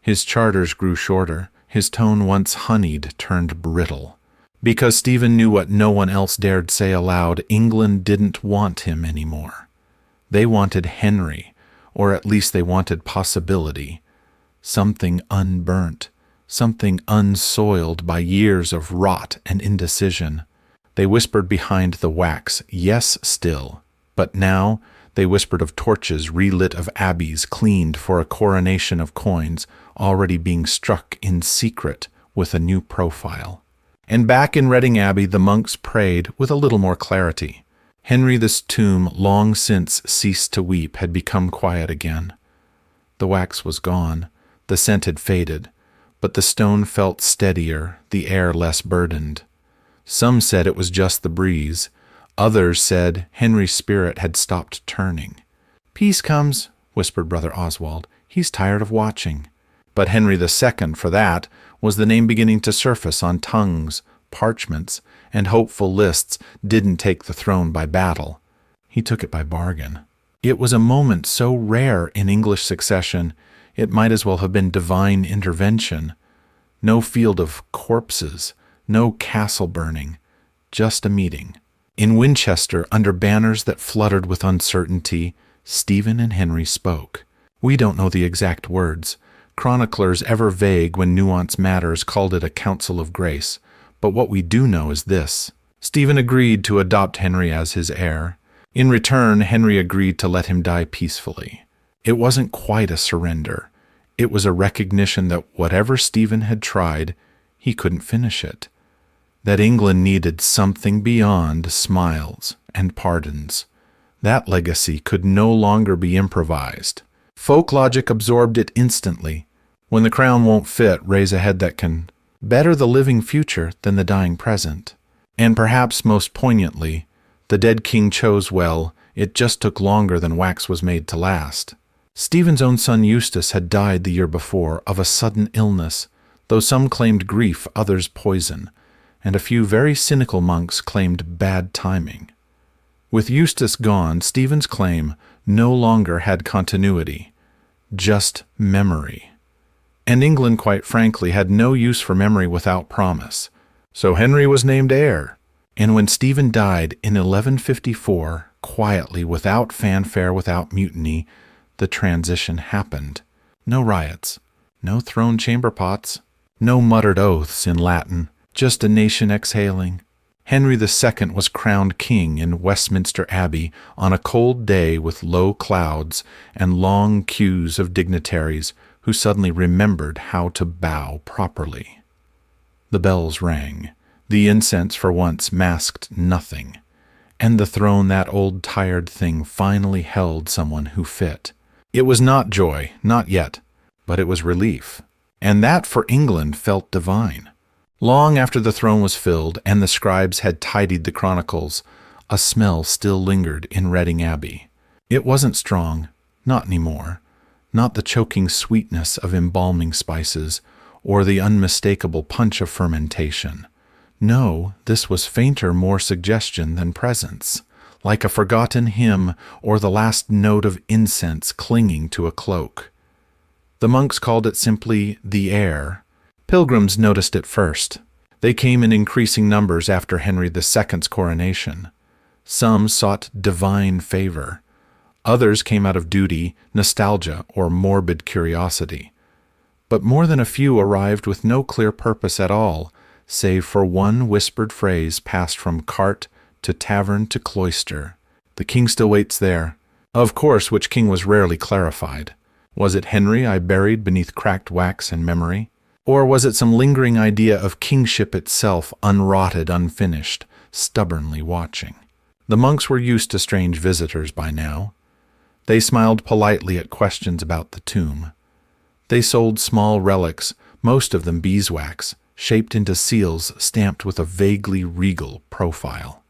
His charters grew shorter. His tone, once honeyed, turned brittle. Because Stephen knew what no one else dared say aloud, England didn't want him anymore. They wanted Henry, or at least they wanted possibility. Something unburnt, something unsoiled by years of rot and indecision. They whispered behind the wax, yes still, but now they whispered of torches relit, of abbeys cleaned for a coronation, of coins already being struck in secret with a new profile. And back in Reading Abbey the monks prayed with a little more clarity. Henry's tomb, long since ceased to weep, had become quiet again. The wax was gone, the scent had faded, but the stone felt steadier, the air less burdened. Some said it was just the breeze. Others said Henry's spirit had stopped turning. "Peace comes," whispered Brother Oswald. "He's tired of watching." But Henry II, for that, was the name beginning to surface on tongues, parchments, and hopeful lists. Didn't take the throne by battle. He took it by bargain. It was a moment so rare in English succession, it might as well have been divine intervention. No field of corpses, no castle burning, just a meeting. In Winchester, under banners that fluttered with uncertainty, Stephen and Henry spoke. We don't know the exact words. Chroniclers, ever vague when nuance matters, called it a council of grace. But what we do know is this. Stephen agreed to adopt Henry as his heir. In return, Henry agreed to let him die peacefully. It wasn't quite a surrender. It was a recognition that whatever Stephen had tried, he couldn't finish it. That England needed something beyond smiles and pardons. That legacy could no longer be improvised. Folk logic absorbed it instantly. When the crown won't fit, raise a head that can better the living future than the dying present. And perhaps most poignantly, the dead king chose well. It just took longer than wax was made to last. Stephen's own son Eustace had died the year before of a sudden illness, though some claimed grief, others poison, and a few very cynical monks claimed bad timing. With Eustace gone, Stephen's claim no longer had continuity, just memory. And England, quite frankly, had no use for memory without promise. So Henry was named heir. And when Stephen died in 1154, quietly, without fanfare, without mutiny, the transition happened. No riots, no thrown chamber pots, no muttered oaths in Latin, just a nation exhaling. Henry II was crowned king in Westminster Abbey on a cold day with low clouds and long queues of dignitaries who suddenly remembered how to bow properly. The bells rang. The incense for once masked nothing. And the throne, that old tired thing, finally held someone who fit. It was not joy, not yet, but it was relief. And that for England felt divine. Long after the throne was filled and the scribes had tidied the chronicles, a smell still lingered in Reading Abbey. It wasn't strong, not anymore, not the choking sweetness of embalming spices or the unmistakable punch of fermentation. No, this was fainter more suggestion than presence, like a forgotten hymn or the last note of incense clinging to a cloak. The monks called it simply the heir. Pilgrims noticed it first. They came in increasing numbers after Henry II's coronation. Some sought divine favor. Others came out of duty, nostalgia, or morbid curiosity. But more than a few arrived with no clear purpose at all, save for one whispered phrase passed from cart to tavern to cloister. "The king still waits there." Of course, which king was rarely clarified. Was it Henry I buried beneath cracked wax and memory? Or was it some lingering idea of kingship itself, unrotted, unfinished, stubbornly watching? The monks were used to strange visitors by now. They smiled politely at questions about the tomb. They sold small relics, most of them beeswax, shaped into seals stamped with a vaguely regal profile.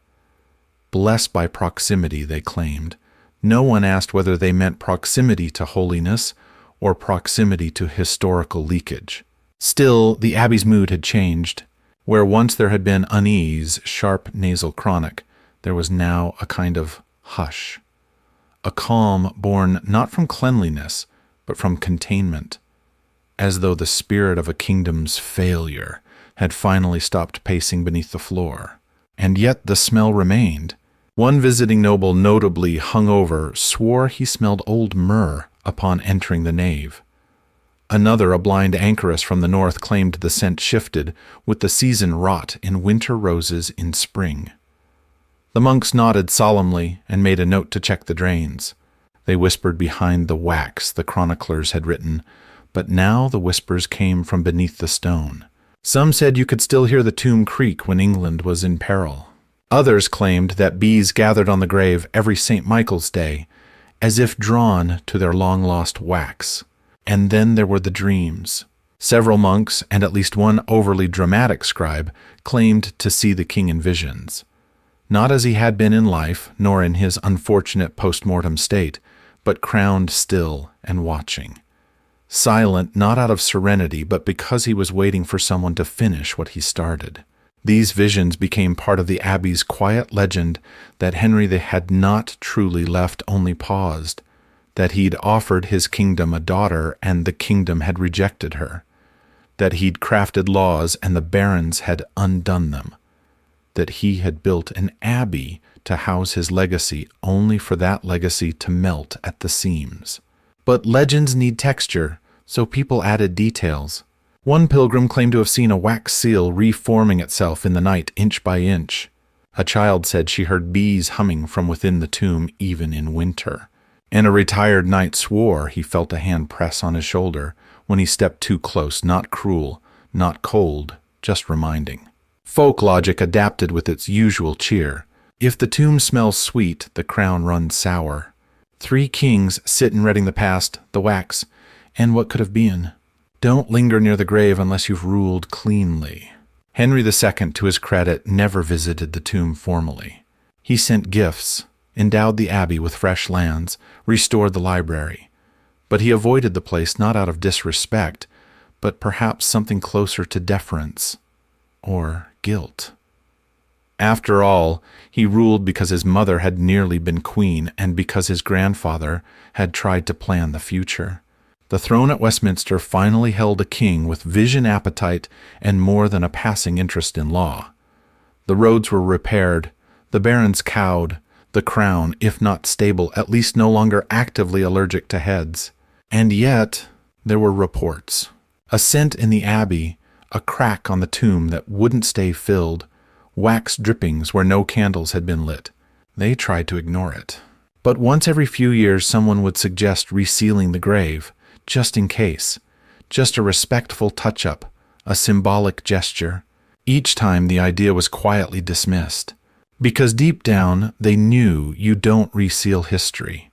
Blessed by proximity, they claimed. No one asked whether they meant proximity to holiness or proximity to historical leakage. Still, the abbey's mood had changed. Where once there had been unease, sharp nasal chronic, there was now a kind of hush. A calm born not from cleanliness, but from containment, as though the spirit of a kingdom's failure had finally stopped pacing beneath the floor. And yet the smell remained. One visiting noble, notably hungover, swore he smelled old myrrh upon entering the nave. Another, a blind anchoress from the north, claimed the scent shifted, with the season wrought in winter roses in spring. The monks nodded solemnly and made a note to check the drains. They whispered behind the wax the chroniclers had written, but now the whispers came from beneath the stone. Some said you could still hear the tomb creak when England was in peril. Others claimed that bees gathered on the grave every St. Michael's Day, as if drawn to their long-lost wax. And then there were the dreams. Several monks, and at least one overly dramatic scribe, claimed to see the king in visions. Not as he had been in life, nor in his unfortunate post-mortem state, but crowned still and watching. Silent not out of serenity, but because he was waiting for someone to finish what he started. These visions became part of the abbey's quiet legend that Henry had not truly left, only paused, that he'd offered his kingdom a daughter and the kingdom had rejected her, that he'd crafted laws and the barons had undone them, that he had built an abbey to house his legacy only for that legacy to melt at the seams. But legends need texture, so people added details. One pilgrim claimed to have seen a wax seal reforming itself in the night, inch by inch. A child said she heard bees humming from within the tomb even in winter. And a retired knight swore he felt a hand press on his shoulder when he stepped too close, not cruel, not cold, just reminding. Folk logic adapted with its usual cheer. If the tomb smells sweet, the crown runs sour. 3 kings sit in reading the past, the wax, and what could have been. Don't linger near the grave unless you've ruled cleanly. Henry II, to his credit, never visited the tomb formally. He sent gifts, endowed the abbey with fresh lands, restored the library. But he avoided the place not out of disrespect, but perhaps something closer to deference or guilt. After all, he ruled because his mother had nearly been queen and because his grandfather had tried to plan the future. The throne at Westminster finally held a king with vision, appetite, and more than a passing interest in law. The roads were repaired, the barons cowed, the crown, if not stable, at least no longer actively allergic to heads. And yet, there were reports. A scent in the abbey, a crack on the tomb that wouldn't stay filled, wax drippings where no candles had been lit. They tried to ignore it. But once every few years someone would suggest resealing the grave, just in case, just a respectful touch-up, a symbolic gesture. Each time the idea was quietly dismissed, because deep down they knew you don't reseal history.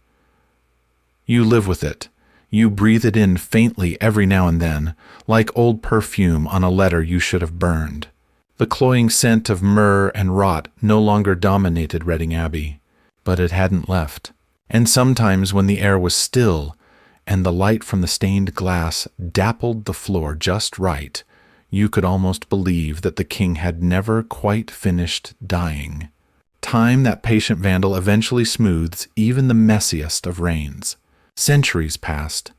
You live with it. You breathe it in faintly every now and then, like old perfume on a letter you should have burned. The cloying scent of myrrh and rot no longer dominated Reading Abbey, but it hadn't left. And sometimes when the air was still, and the light from the stained glass dappled the floor just right, you could almost believe that the king had never quite finished dying. Time, that patient vandal, eventually smooths even the messiest of reigns. Centuries passed.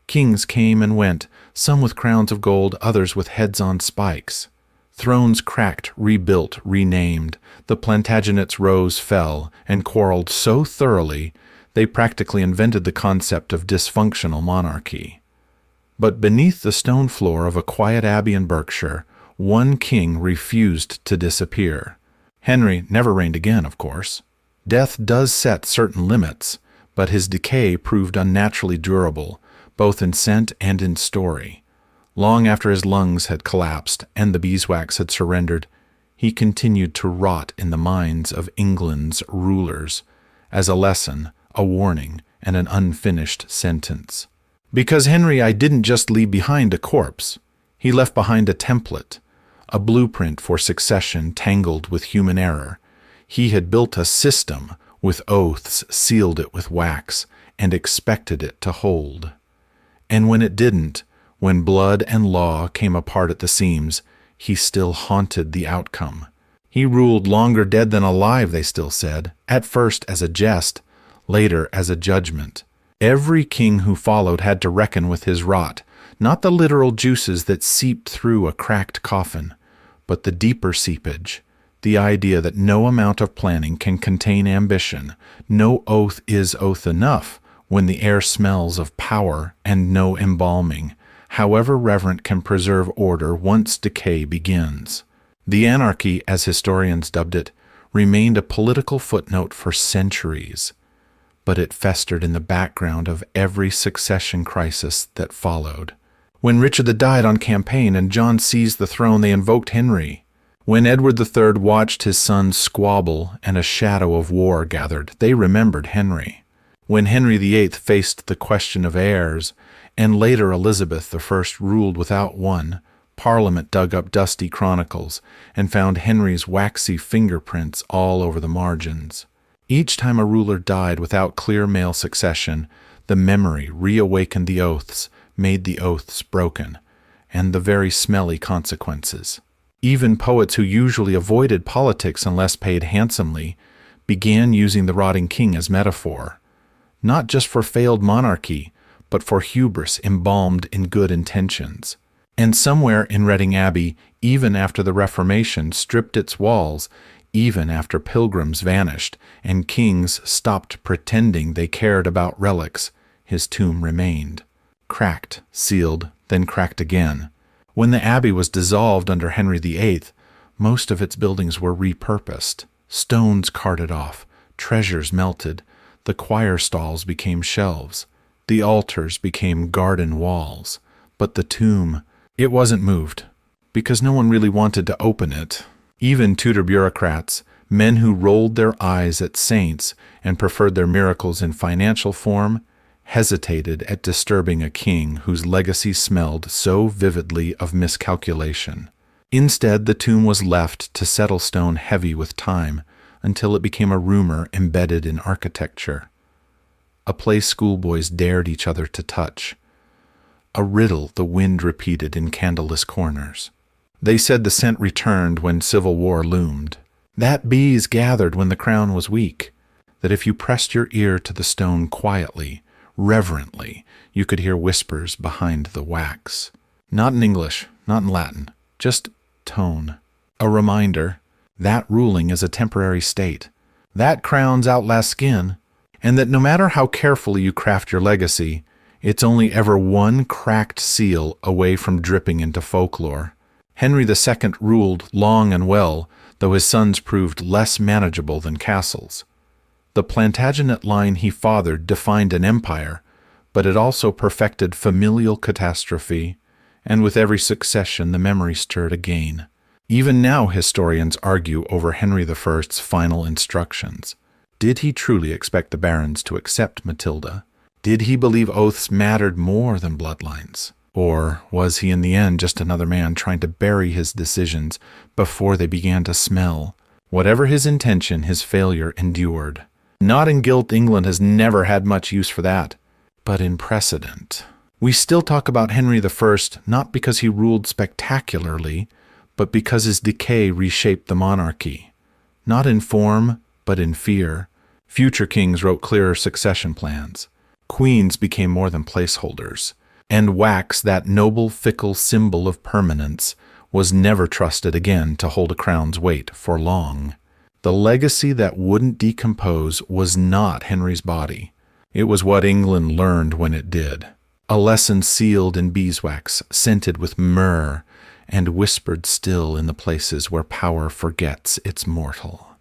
Kings came and went, some with crowns of gold, others with heads on spikes. Thrones cracked, rebuilt, renamed. The Plantagenets rose, fell, and quarreled so thoroughly they practically invented the concept of dysfunctional monarchy. But beneath the stone floor of a quiet abbey in Berkshire, one king refused to disappear. Henry never reigned again, of course. Death does set certain limits, but his decay proved unnaturally durable, both in scent and in story. Long after his lungs had collapsed and the beeswax had surrendered, he continued to rot in the minds of England's rulers, as a lesson, a warning, and an unfinished sentence. Because Henry I didn't just leave behind a corpse. He left behind a template, a blueprint for succession tangled with human error. He had built a system with oaths, sealed it with wax, and expected it to hold. And when it didn't, when blood and law came apart at the seams, he still haunted the outcome. He ruled longer dead than alive, they still said, at first as a jest, later as a judgment. Every king who followed had to reckon with his rot, not the literal juices that seeped through a cracked coffin, but the deeper seepage, the idea that no amount of planning can contain ambition, no oath is oath enough when the air smells of power, and no embalming, however reverent, can preserve order once decay begins. The Anarchy, as historians dubbed it, remained a political footnote for centuries, but it festered in the background of every succession crisis that followed. When Richard died on campaign and John seized the throne, they invoked Henry. When Edward III watched his sons squabble and a shadow of war gathered, they remembered Henry. When Henry VIII faced the question of heirs, and later Elizabeth I ruled without one, Parliament dug up dusty chronicles and found Henry's waxy fingerprints all over the margins. Each time a ruler died without clear male succession, the memory reawakened the oaths, made the oaths broken, and the very smelly consequences. Even poets who usually avoided politics unless paid handsomely began using the rotting king as metaphor, not just for failed monarchy, but for hubris embalmed in good intentions. And somewhere in Reading Abbey, even after the Reformation stripped its walls, even after pilgrims vanished and kings stopped pretending they cared about relics, his tomb remained. Cracked, sealed, then cracked again. When the abbey was dissolved under Henry VIII, most of its buildings were repurposed. Stones carted off, treasures melted, the choir stalls became shelves, the altars became garden walls. But the tomb, it wasn't moved, because no one really wanted to open it. Even Tudor bureaucrats, men who rolled their eyes at saints and preferred their miracles in financial form, hesitated at disturbing a king whose legacy smelled so vividly of miscalculation. Instead, the tomb was left to settle stone heavy with time until it became a rumor embedded in architecture. A place schoolboys dared each other to touch. A riddle the wind repeated in candleless corners. They said the scent returned when civil war loomed, that bees gathered when the crown was weak, that if you pressed your ear to the stone quietly, reverently, you could hear whispers behind the wax. Not in English, not in Latin, just tone. A reminder, that ruling is a temporary state. That crowns outlast skin, and that no matter how carefully you craft your legacy, it's only ever one cracked seal away from dripping into folklore. Henry II ruled long and well, though his sons proved less manageable than castles. The Plantagenet line he fathered defined an empire, but it also perfected familial catastrophe, and with every succession the memory stirred again. Even now historians argue over Henry I's final instructions. Did he truly expect the barons to accept Matilda? Did he believe oaths mattered more than bloodlines? Or was he in the end just another man trying to bury his decisions before they began to smell? Whatever his intention, his failure endured. Not in guilt, England has never had much use for that. but in precedent. We still talk about Henry I not because he ruled spectacularly, but because his decay reshaped the monarchy. Not in form, but in fear. Future kings wrote clearer succession plans. Queens became more than placeholders. And wax, that noble, fickle symbol of permanence, was never trusted again to hold a crown's weight for long. The legacy that wouldn't decompose was not Henry's body. It was what England learned when it did. A lesson sealed in beeswax, scented with myrrh, and whispered still in the places where power forgets it's mortal.